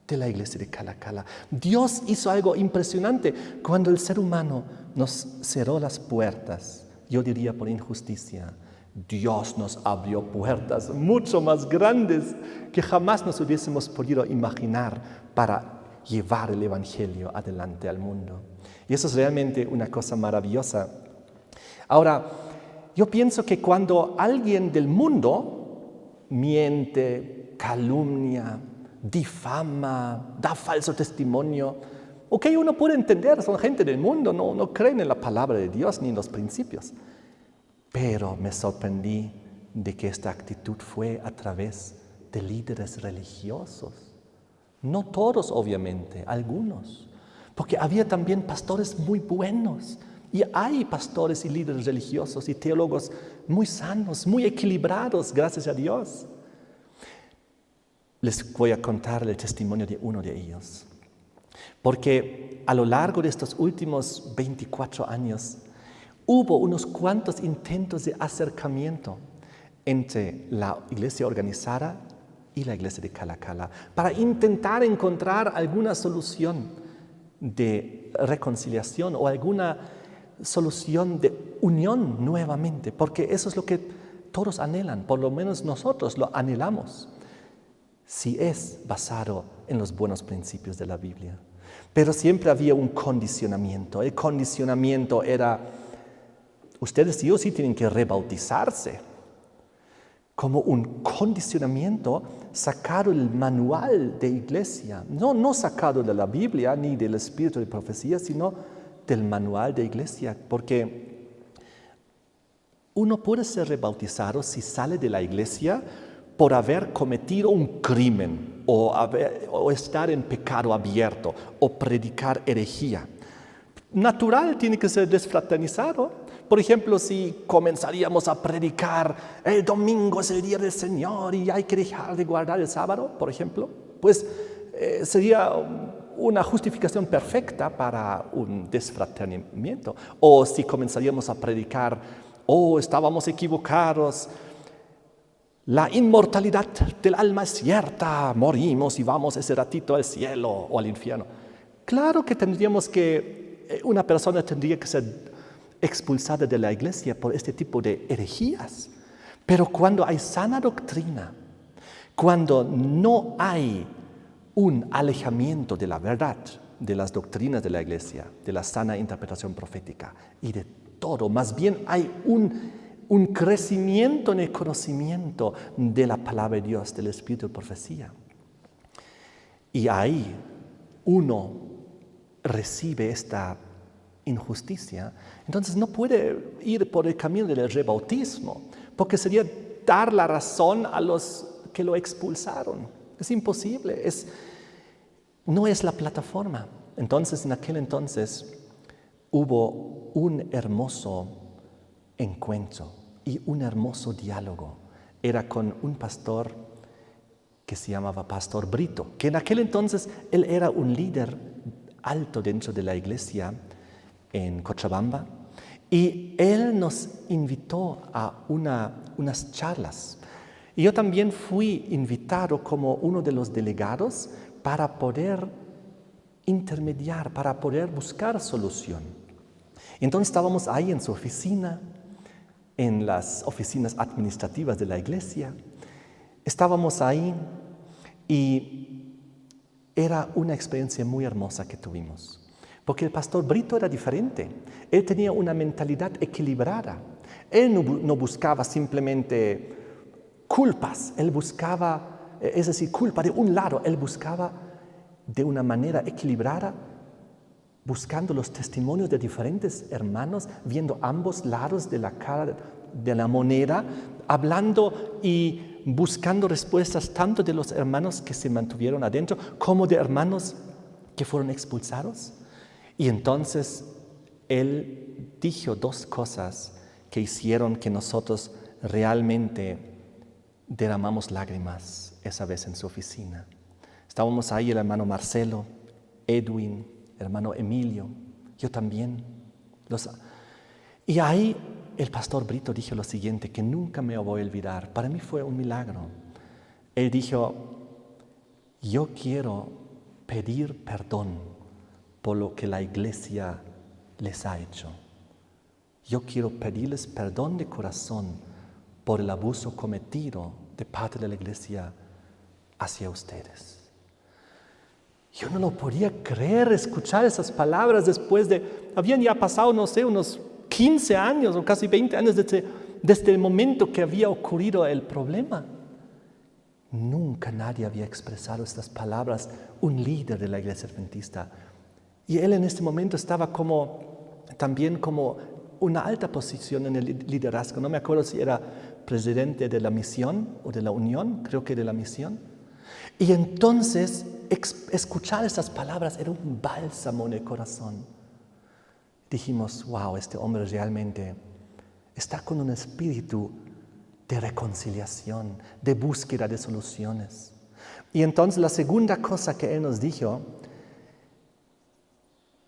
de la iglesia de Calacala. Dios hizo algo impresionante cuando el ser humano nos cerró las puertas. Yo diría por injusticia, Dios nos abrió puertas mucho más grandes que jamás nos hubiésemos podido imaginar para llevar el evangelio adelante al mundo. Y eso es realmente una cosa maravillosa. Ahora, yo pienso que cuando alguien del mundo miente, calumnia, difama, da falso testimonio, ok, uno puede entender, son gente del mundo, no creen en la palabra de Dios ni en los principios. Pero me sorprendí de que esta actitud fue a través de líderes religiosos. No todos, obviamente, algunos. Porque había también pastores muy buenos. Y hay pastores y líderes religiosos y teólogos muy sanos, muy equilibrados, gracias a Dios. Les voy a contar el testimonio de uno de ellos. Porque a lo largo de estos últimos 24 años hubo unos cuantos intentos de acercamiento entre la iglesia organizada y la iglesia de Calacala para intentar encontrar alguna solución de reconciliación o alguna solución de unión nuevamente, porque eso es lo que todos anhelan, por lo menos nosotros lo anhelamos, si es basado en los buenos principios de la Biblia. Pero siempre había un condicionamiento. El condicionamiento era, ustedes sí o sí tienen que rebautizarse. Como un condicionamiento sacado del manual de iglesia, no sacado de la Biblia ni del espíritu de profecía, sino del manual de iglesia, porque uno puede ser rebautizado si sale de la iglesia por haber cometido un crimen o estar en pecado abierto o predicar herejía. Natural tiene que ser desfraternizado. Por ejemplo, si comenzaríamos a predicar el domingo es el día del Señor y hay que dejar de guardar el sábado, por ejemplo, pues sería una justificación perfecta para un desfraternamiento. O si comenzaríamos a predicar, estábamos equivocados, la inmortalidad del alma es cierta, morimos y vamos ese ratito al cielo o al infierno. Claro que una persona tendría que ser expulsada de la iglesia por este tipo de herejías. Pero cuando hay sana doctrina, cuando no hay un alejamiento de la verdad, de las doctrinas de la iglesia, de la sana interpretación profética y de todo, más bien hay un crecimiento en el conocimiento de la palabra de Dios, del espíritu de profecía. Y ahí uno recibe esta injusticia, entonces no puede ir por el camino del rebautismo, porque sería dar la razón a los que lo expulsaron. Es imposible, no es la plataforma. Entonces, en aquel entonces, hubo un hermoso encuentro y un hermoso diálogo. Era con un pastor que se llamaba Pastor Brito, que en aquel entonces él era un líder alto dentro de la iglesia en Cochabamba, y él nos invitó a unas charlas. Y yo también fui invitado como uno de los delegados para poder intermediar, para poder buscar solución. Entonces estábamos ahí en su oficina, en las oficinas administrativas de la iglesia. Estábamos ahí y era una experiencia muy hermosa que tuvimos. Porque el pastor Brito era diferente. Él tenía una mentalidad equilibrada. Él no buscaba simplemente culpas. Él buscaba, es decir, culpa de un lado. Él buscaba de una manera equilibrada, buscando los testimonios de diferentes hermanos, viendo ambos lados de la cara de la moneda, hablando y buscando respuestas tanto de los hermanos que se mantuvieron adentro como de hermanos que fueron expulsados. Y entonces él dijo dos cosas que hicieron que nosotros realmente derramamos lágrimas esa vez en su oficina. Estábamos ahí el hermano Marcelo, Edwin, hermano Emilio, yo también. Y ahí el pastor Brito dijo lo siguiente, que nunca me voy a olvidar. Para mí fue un milagro. Él dijo, yo quiero pedir perdón por lo que la iglesia les ha hecho. Yo quiero pedirles perdón de corazón por el abuso cometido de parte de la iglesia hacia ustedes. Yo no lo podía creer, escuchar esas palabras después de, habían ya pasado, no sé, unos 15 años o casi 20 años desde el momento que había ocurrido el problema. Nunca nadie había expresado estas palabras, un líder de la iglesia adventista. Y él en este momento estaba también como una alta posición en el liderazgo. No me acuerdo si era presidente de la misión o de la unión, creo que de la misión. Y entonces escuchar estas palabras era un bálsamo en el corazón. Dijimos, wow, este hombre realmente está con un espíritu de reconciliación, de búsqueda de soluciones. Y entonces la segunda cosa que él nos dijo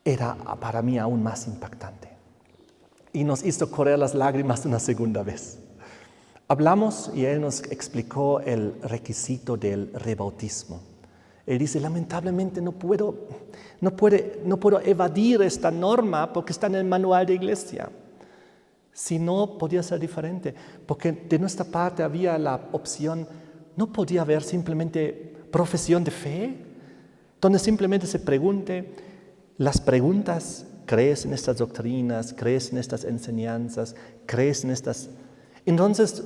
era para mí aún más impactante. Y nos hizo correr las lágrimas una segunda vez. Hablamos y él nos explicó el requisito del rebautismo. Él dice, lamentablemente no puedo evadir esta norma porque está en el manual de iglesia. Si no, podía ser diferente. Porque de nuestra parte había la opción, no podía haber simplemente profesión de fe, donde simplemente se pregunte las preguntas, ¿crees en estas doctrinas? ¿Crees en estas enseñanzas? ¿Crees en estas? Entonces,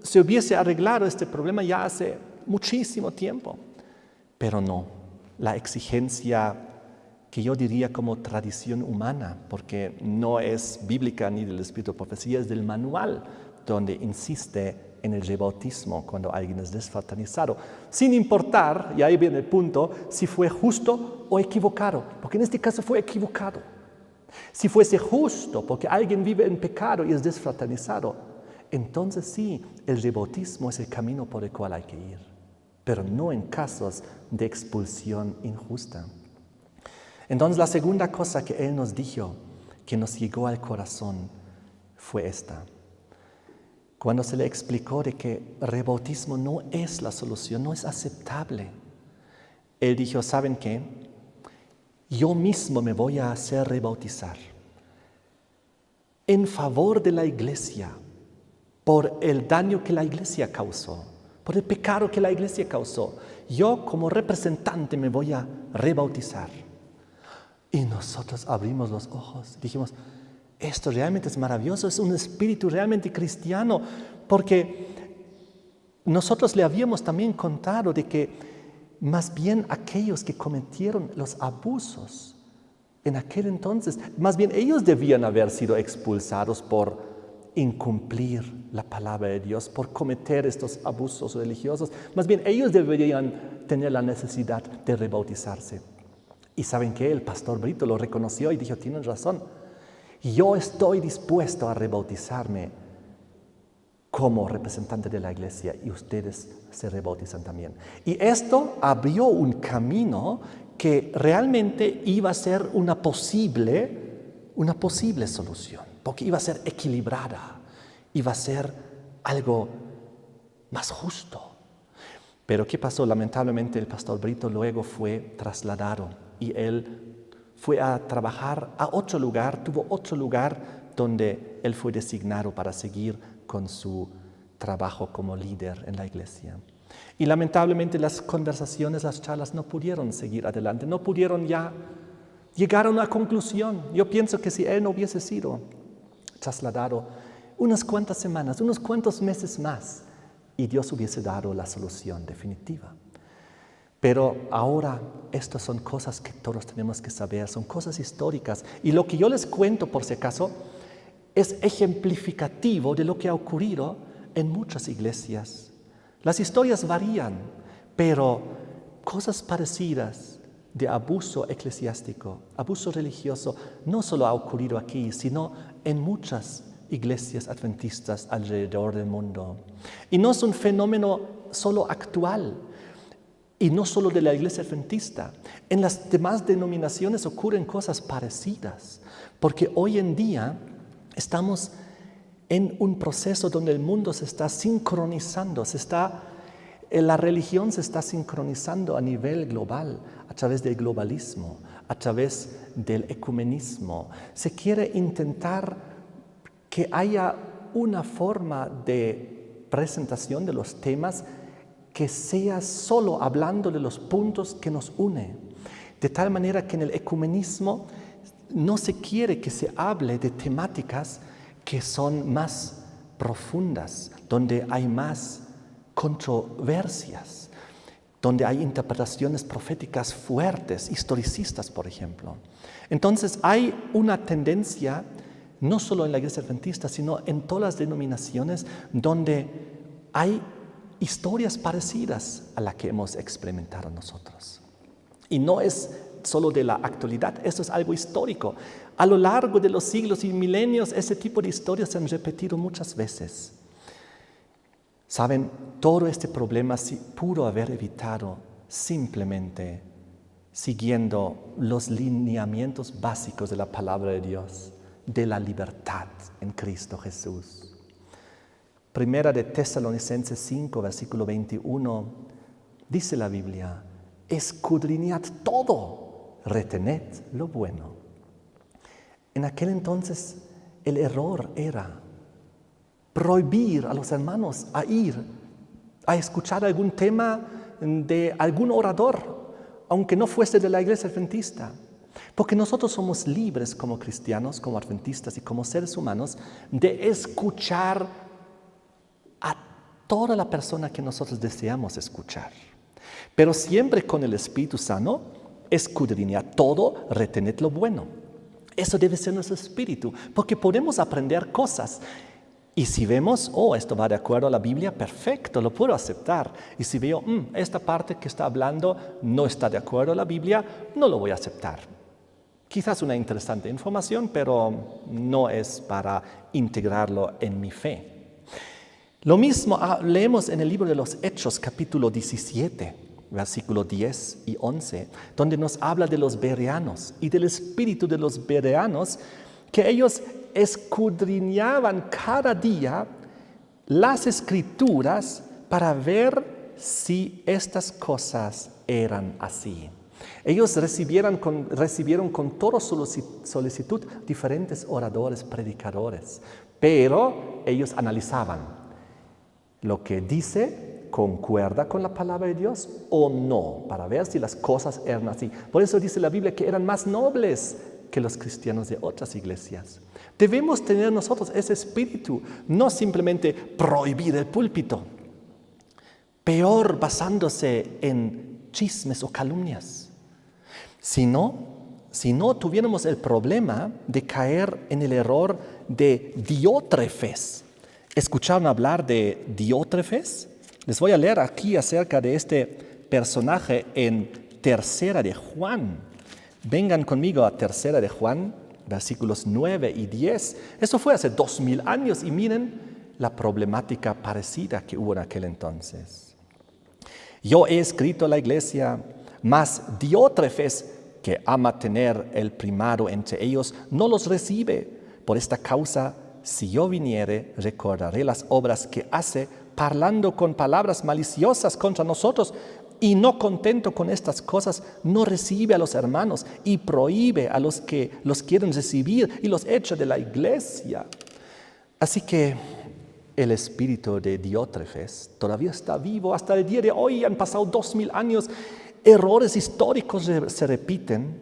se hubiese arreglado este problema ya hace muchísimo tiempo. Pero no, la exigencia que yo diría como tradición humana, porque no es bíblica ni del Espíritu de Profecía, es del manual, donde insiste en el rebautismo cuando alguien es desfraternizado, sin importar, y ahí viene el punto, si fue justo o equivocado, porque en este caso fue equivocado. Si fuese justo, porque alguien vive en pecado y es desfraternizado, entonces sí, el rebautismo es el camino por el cual hay que ir, pero no en casos de expulsión injusta. Entonces la segunda cosa que él nos dijo, que nos llegó al corazón, fue esta. Cuando se le explicó de que el rebautismo no es la solución, no es aceptable, él dijo, ¿saben qué? Yo mismo me voy a hacer rebautizar en favor de la iglesia, por el daño que la iglesia causó, por el pecado que la iglesia causó. Yo como representante me voy a rebautizar. Y nosotros abrimos los ojos, dijimos, esto realmente es maravilloso, es un espíritu realmente cristiano, porque nosotros le habíamos también contado de que más bien aquellos que cometieron los abusos en aquel entonces, más bien ellos debían haber sido expulsados por incumplir la palabra de Dios, por cometer estos abusos religiosos. Más bien ellos deberían tener la necesidad de rebautizarse. Y ¿saben qué? El pastor Brito lo reconoció y dijo, tienen razón, yo estoy dispuesto a rebautizarme como representante de la iglesia y ustedes se rebautizan también. Y esto abrió un camino que realmente iba a ser una posible solución, porque iba a ser equilibrada, iba a ser algo más justo. Pero ¿qué pasó? Lamentablemente el pastor Brito luego fue trasladado y él fue a trabajar a otro lugar, tuvo otro lugar donde él fue designado para seguir con su trabajo como líder en la iglesia. Y lamentablemente las conversaciones, las charlas no pudieron seguir adelante, no pudieron ya llegar a una conclusión. Yo pienso que si él no hubiese sido trasladado unas cuantas semanas, unos cuantos meses más, y Dios hubiese dado la solución definitiva. Pero ahora estas son cosas que todos tenemos que saber, son cosas históricas. Y lo que yo les cuento, por si acaso, es ejemplificativo de lo que ha ocurrido en muchas iglesias. Las historias varían, pero cosas parecidas de abuso eclesiástico, abuso religioso, no solo ha ocurrido aquí, sino en muchas iglesias adventistas alrededor del mundo. Y no es un fenómeno solo actual, y no solo de la iglesia adventista. En las demás denominaciones ocurren cosas parecidas, porque hoy en día estamos en un proceso donde el mundo se está sincronizando, la religión se está sincronizando a nivel global, a través del globalismo, a través del ecumenismo. Se quiere intentar que haya una forma de presentación de los temas que sea solo hablando de los puntos que nos une. De tal manera que en el ecumenismo no se quiere que se hable de temáticas que son más profundas, donde hay más controversias, donde hay interpretaciones proféticas fuertes, historicistas, por ejemplo. Entonces hay una tendencia, no solo en la iglesia adventista, sino en todas las denominaciones, donde hay historias parecidas a las que hemos experimentado nosotros. Y no es solo de la actualidad, esto es algo histórico. A lo largo de los siglos y milenios, ese tipo de historias se han repetido muchas veces. Saben, todo este problema se pudo haber evitado simplemente siguiendo los lineamientos básicos de la palabra de Dios, de la libertad en Cristo Jesús. Primera de Tesalonicenses 5, versículo 21, dice la Biblia: escudriñad todo, retened lo bueno. En aquel entonces el error era prohibir a los hermanos a ir a escuchar algún tema de algún orador, aunque no fuese de la iglesia adventista. Porque nosotros somos libres como cristianos, como adventistas y como seres humanos de escuchar a toda la persona que nosotros deseamos escuchar. Pero siempre con el Espíritu Santo, escudriñad todo, retened lo bueno. Eso debe ser nuestro espíritu, porque podemos aprender cosas. Y si vemos, esto va de acuerdo a la Biblia, perfecto, lo puedo aceptar. Y si veo, esta parte que está hablando no está de acuerdo a la Biblia, no lo voy a aceptar. Quizás una interesante información, pero no es para integrarlo en mi fe. Lo mismo leemos en el libro de los Hechos, capítulo 17, versículo 10 y 11, donde nos habla de los bereanos y del espíritu de los bereanos, que ellos escudriñaban cada día las Escrituras para ver si estas cosas eran así. Ellos recibieron con toda solicitud diferentes oradores, predicadores, pero ellos analizaban lo que dice, concuerda con la palabra de Dios o no, para ver si las cosas eran así. Por eso dice la Biblia que eran más nobles que los cristianos de otras iglesias. Debemos tener nosotros ese espíritu, no simplemente prohibir el púlpito, peor basándose en chismes o calumnias, si no tuviéramos el problema de caer en el error de Diótrefes. ¿Escucharon hablar de Diótrefes? Les voy a leer aquí acerca de este personaje en Tercera de Juan. Vengan conmigo a Tercera de Juan, versículos 9 y 10. Eso fue hace 2000 años y miren la problemática parecida que hubo en aquel entonces. Yo he escrito a la iglesia, mas Diótrefes, que ama tener el primado entre ellos, no los recibe. Por esta causa, si yo viniere, recordaré las obras que hace hablando con palabras maliciosas contra nosotros, y no contento con estas cosas, no recibe a los hermanos y prohíbe a los que los quieren recibir y los echa de la iglesia. Así que el espíritu de Diótrefes todavía está vivo hasta el día de hoy. Han pasado 2000 años, errores históricos se repiten.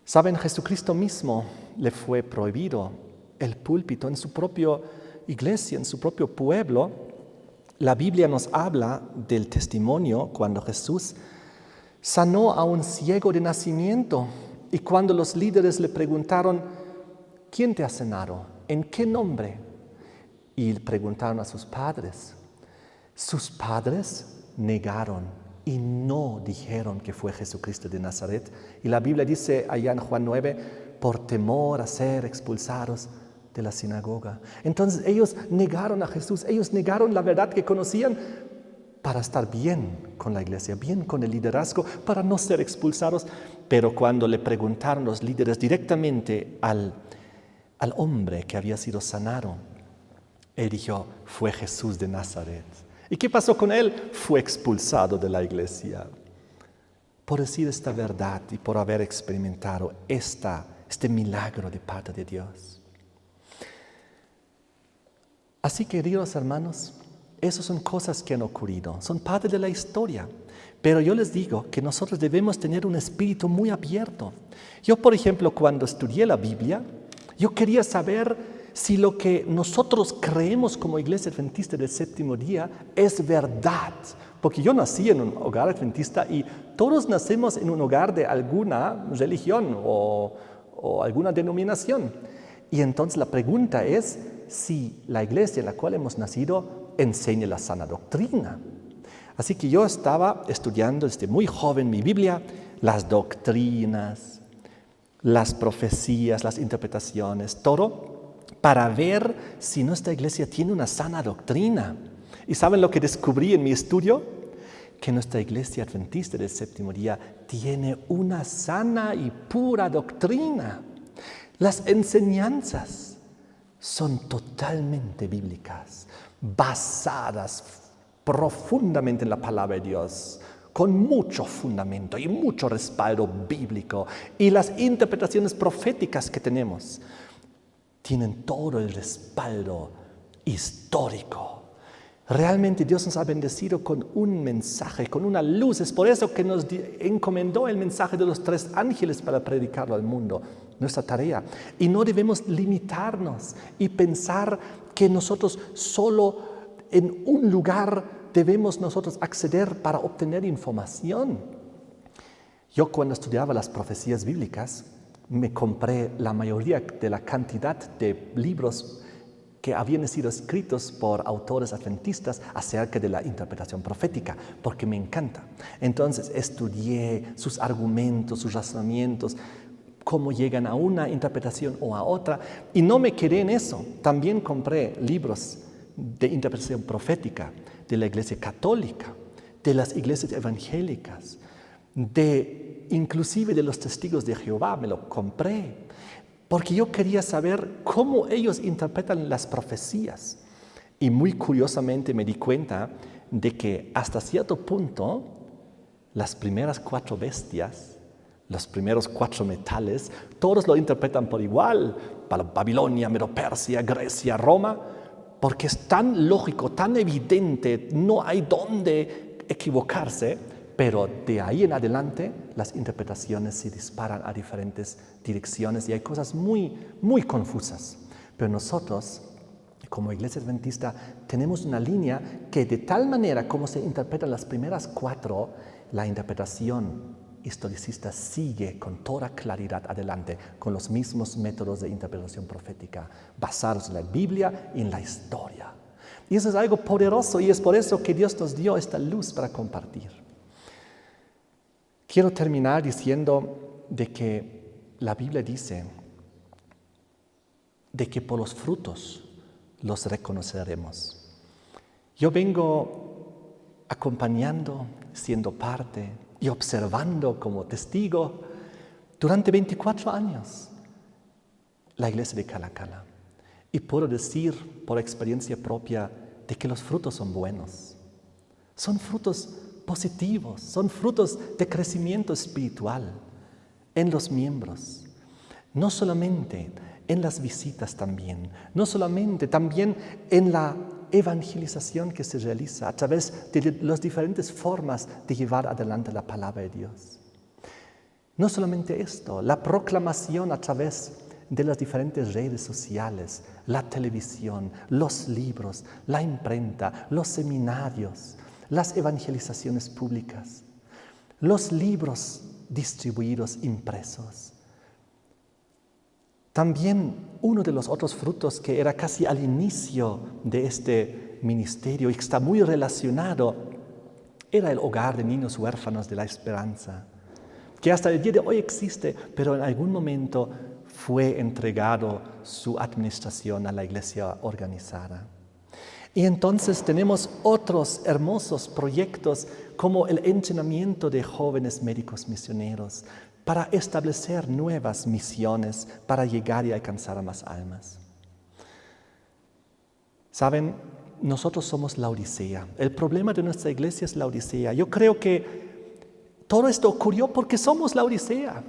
Saben, Jesucristo mismo le fue prohibido el púlpito en su propia iglesia, en su propio pueblo. La Biblia nos habla del testimonio cuando Jesús sanó a un ciego de nacimiento y cuando los líderes le preguntaron, ¿quién te ha sanado? ¿En qué nombre? Y le preguntaron a sus padres. Sus padres negaron y no dijeron que fue Jesucristo de Nazaret. Y la Biblia dice allá en Juan 9, por temor a ser expulsados de la sinagoga. Entonces ellos negaron a Jesús, ellos negaron la verdad que conocían para estar bien con la iglesia, bien con el liderazgo, para no ser expulsados. Pero cuando le preguntaron los líderes directamente al hombre que había sido sanado, él dijo, fue Jesús de Nazaret. ¿Y qué pasó con él? Fue expulsado de la iglesia por decir esta verdad y por haber experimentado este milagro de parte de Dios. Así que, queridos hermanos, esas son cosas que han ocurrido, son parte de la historia. Pero yo les digo que nosotros debemos tener un espíritu muy abierto. Yo, por ejemplo, cuando estudié la Biblia, yo quería saber si lo que nosotros creemos como Iglesia Adventista del Séptimo Día es verdad. Porque yo nací en un hogar adventista y todos nacemos en un hogar de alguna religión o alguna denominación. Y entonces la pregunta es si la iglesia en la cual hemos nacido enseña la sana doctrina. Así que yo estaba estudiando desde muy joven mi Biblia, las doctrinas, las profecías, las interpretaciones, todo, para ver si nuestra iglesia tiene una sana doctrina. ¿Y saben lo que descubrí en mi estudio? Que nuestra iglesia adventista del Séptimo Día tiene una sana y pura doctrina. Las enseñanzas son totalmente bíblicas, basadas profundamente en la palabra de Dios, con mucho fundamento y mucho respaldo bíblico. Y las interpretaciones proféticas que tenemos tienen todo el respaldo histórico. Realmente Dios nos ha bendecido con un mensaje, con una luz. Es por eso que nos encomendó el mensaje de los 3 ángeles para predicarlo al mundo, nuestra tarea. Y no debemos limitarnos y pensar que nosotros solo en un lugar debemos nosotros acceder para obtener información. Yo cuando estudiaba las profecías bíblicas, me compré la mayoría de la cantidad de libros que habían sido escritos por autores adventistas acerca de la interpretación profética, porque me encanta. Entonces estudié sus argumentos, sus razonamientos, cómo llegan a una interpretación o a otra, y no me quedé en eso. También compré libros de interpretación profética de la Iglesia Católica, de las iglesias evangélicas, inclusive de los testigos de Jehová, me lo compré. Porque yo quería saber cómo ellos interpretan las profecías. Y muy curiosamente me di cuenta de que hasta cierto punto las primeras 4 bestias, los primeros 4 metales, todos lo interpretan por igual. Para Babilonia, Medo-Persia, Grecia, Roma, porque es tan lógico, tan evidente, no hay dónde equivocarse. Pero de ahí en adelante las interpretaciones se disparan a diferentes direcciones y hay cosas muy, muy confusas. Pero nosotros, como Iglesia Adventista, tenemos una línea que de tal manera como se interpretan las primeras 4, la interpretación historicista sigue con toda claridad adelante, con los mismos métodos de interpretación profética, basados en la Biblia y en la historia. Y eso es algo poderoso y es por eso que Dios nos dio esta luz para compartir. Quiero terminar diciendo de que la Biblia dice de que por los frutos los reconoceremos. Yo vengo acompañando, siendo parte y observando como testigo durante 24 años la iglesia de Cala Cala. Y puedo decir por experiencia propia de que los frutos son buenos. Son frutos positivos, son frutos de crecimiento espiritual en los miembros. No solamente en las visitas también, no solamente también en la evangelización que se realiza a través de las diferentes formas de llevar adelante la palabra de Dios. No solamente esto, la proclamación a través de las diferentes redes sociales, la televisión, los libros, la imprenta, los seminarios, las evangelizaciones públicas, los libros distribuidos, impresos. También uno de los otros frutos que era casi al inicio de este ministerio y que está muy relacionado era el hogar de niños huérfanos de la esperanza, que hasta el día de hoy existe, pero en algún momento fue entregado su administración a la iglesia organizada. Y entonces tenemos otros hermosos proyectos como el entrenamiento de jóvenes médicos misioneros para establecer nuevas misiones para llegar y alcanzar a más almas. Saben, nosotros somos la Odisea. El problema de nuestra iglesia es la Odisea. Yo creo que todo esto ocurrió porque somos la Odisea.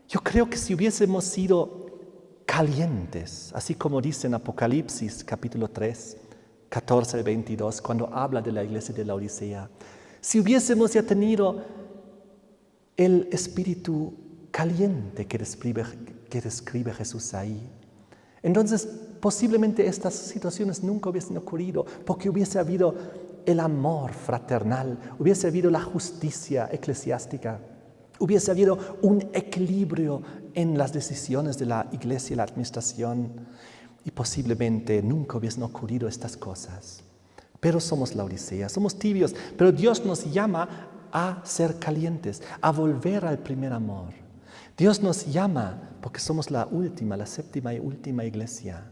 Yo creo que si hubiésemos sido calientes, así como dice en Apocalipsis capítulo 3, 14 al 22, cuando habla de la iglesia de la Odisea, si hubiésemos ya tenido el espíritu caliente que describe Jesús ahí, entonces posiblemente estas situaciones nunca hubiesen ocurrido, porque hubiese habido el amor fraternal, hubiese habido la justicia eclesiástica, hubiese habido un equilibrio en las decisiones de la iglesia y la administración, y posiblemente nunca hubiesen ocurrido estas cosas. Pero somos la Odisea, somos tibios, pero Dios nos llama a ser calientes, a volver al primer amor. Dios nos llama porque somos la séptima y última iglesia.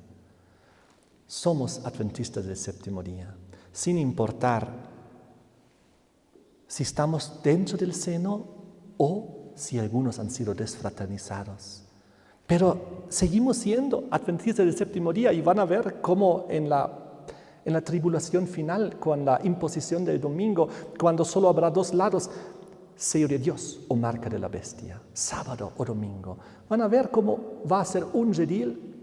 Somos adventistas del séptimo día, sin importar si estamos dentro del seno o si algunos han sido desfraternizados. Pero seguimos siendo adventistas del séptimo día y van a ver cómo en la tribulación final, con la imposición del domingo, cuando solo habrá dos lados, sello de Dios o marca de la bestia, sábado o domingo. Van a ver cómo va a ser un redil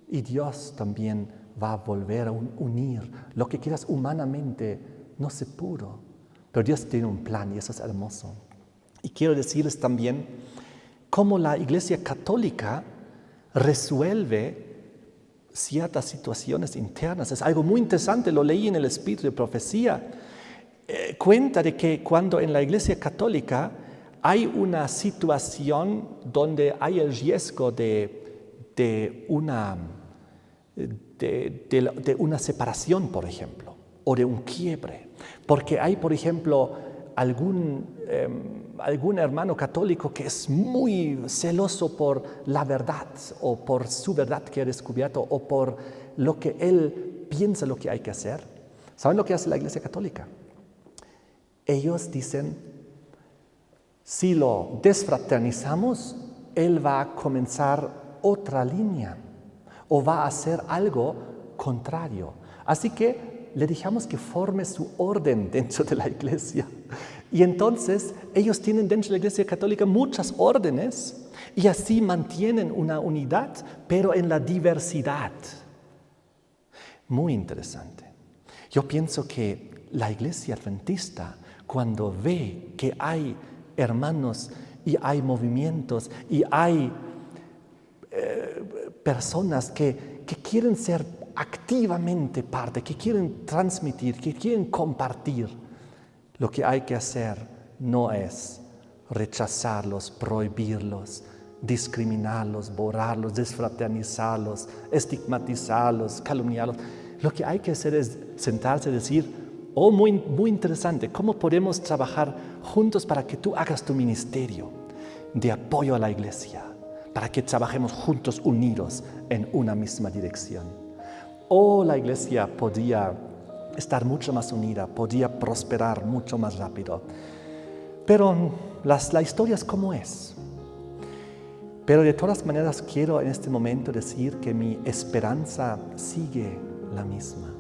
y Dios también va a volver a unir lo que quizás humanamente no se pudo. Pero Dios tiene un plan y eso es hermoso. Y quiero decirles también cómo la Iglesia Católica resuelve ciertas situaciones internas. Es algo muy interesante, lo leí en el Espíritu de Profecía. Cuenta de que cuando en la Iglesia Católica hay una situación donde hay el riesgo de una separación, por ejemplo, o de un quiebre, porque hay, por ejemplo, algún hermano católico que es muy celoso por la verdad o por su verdad que ha descubierto o por lo que él piensa lo que hay que hacer. ¿Saben lo que hace la Iglesia Católica? Ellos dicen, si lo desfraternizamos, él va a comenzar otra línea o va a hacer algo contrario. Así que le dejamos que forme su orden dentro de la iglesia. Y entonces ellos tienen dentro de la Iglesia Católica muchas órdenes y así mantienen una unidad, pero en la diversidad. Muy interesante. Yo pienso que la Iglesia Adventista, cuando ve que hay hermanos y hay movimientos y hay personas que quieren ser activamente parte, que quieren transmitir, que quieren compartir, lo que hay que hacer no es rechazarlos, prohibirlos, discriminarlos, borrarlos, desfraternizarlos, estigmatizarlos, calumniarlos. Lo que hay que hacer es sentarse y decir, oh, muy, muy interesante, ¿cómo podemos trabajar juntos para que tú hagas tu ministerio de apoyo a la iglesia? Para que trabajemos juntos unidos en una misma dirección. O la iglesia podría estar mucho más unida, podría prosperar mucho más rápido. Pero la historia es como es. Pero de todas maneras quiero en este momento decir que mi esperanza sigue la misma.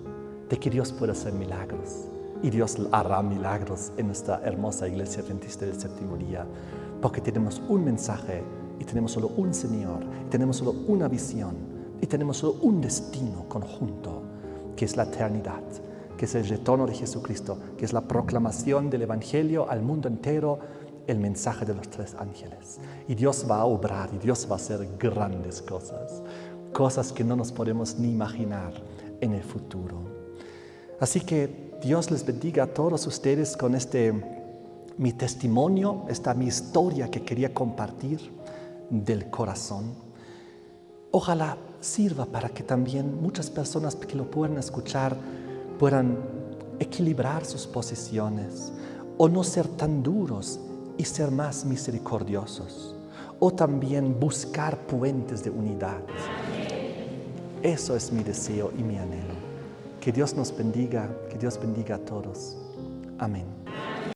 de que Dios puede hacer milagros. Y Dios hará milagros en nuestra hermosa iglesia adventista del séptimo día, porque tenemos un mensaje y tenemos solo un Señor, y tenemos solo una visión, y tenemos solo un destino conjunto, que es la eternidad, que es el retorno de Jesucristo, que es la proclamación del Evangelio al mundo entero, el mensaje de los 3 ángeles. Y Dios va a obrar, y Dios va a hacer grandes cosas, cosas que no nos podemos ni imaginar en el futuro. Así que Dios les bendiga a todos ustedes con mi testimonio, mi historia que quería compartir del corazón. Ojalá sirva para que también muchas personas que lo puedan escuchar puedan equilibrar sus posiciones o no ser tan duros y ser más misericordiosos, o también buscar puentes de unidad. Eso es mi deseo y mi anhelo. Que Dios nos bendiga, que Dios bendiga a todos. Amén.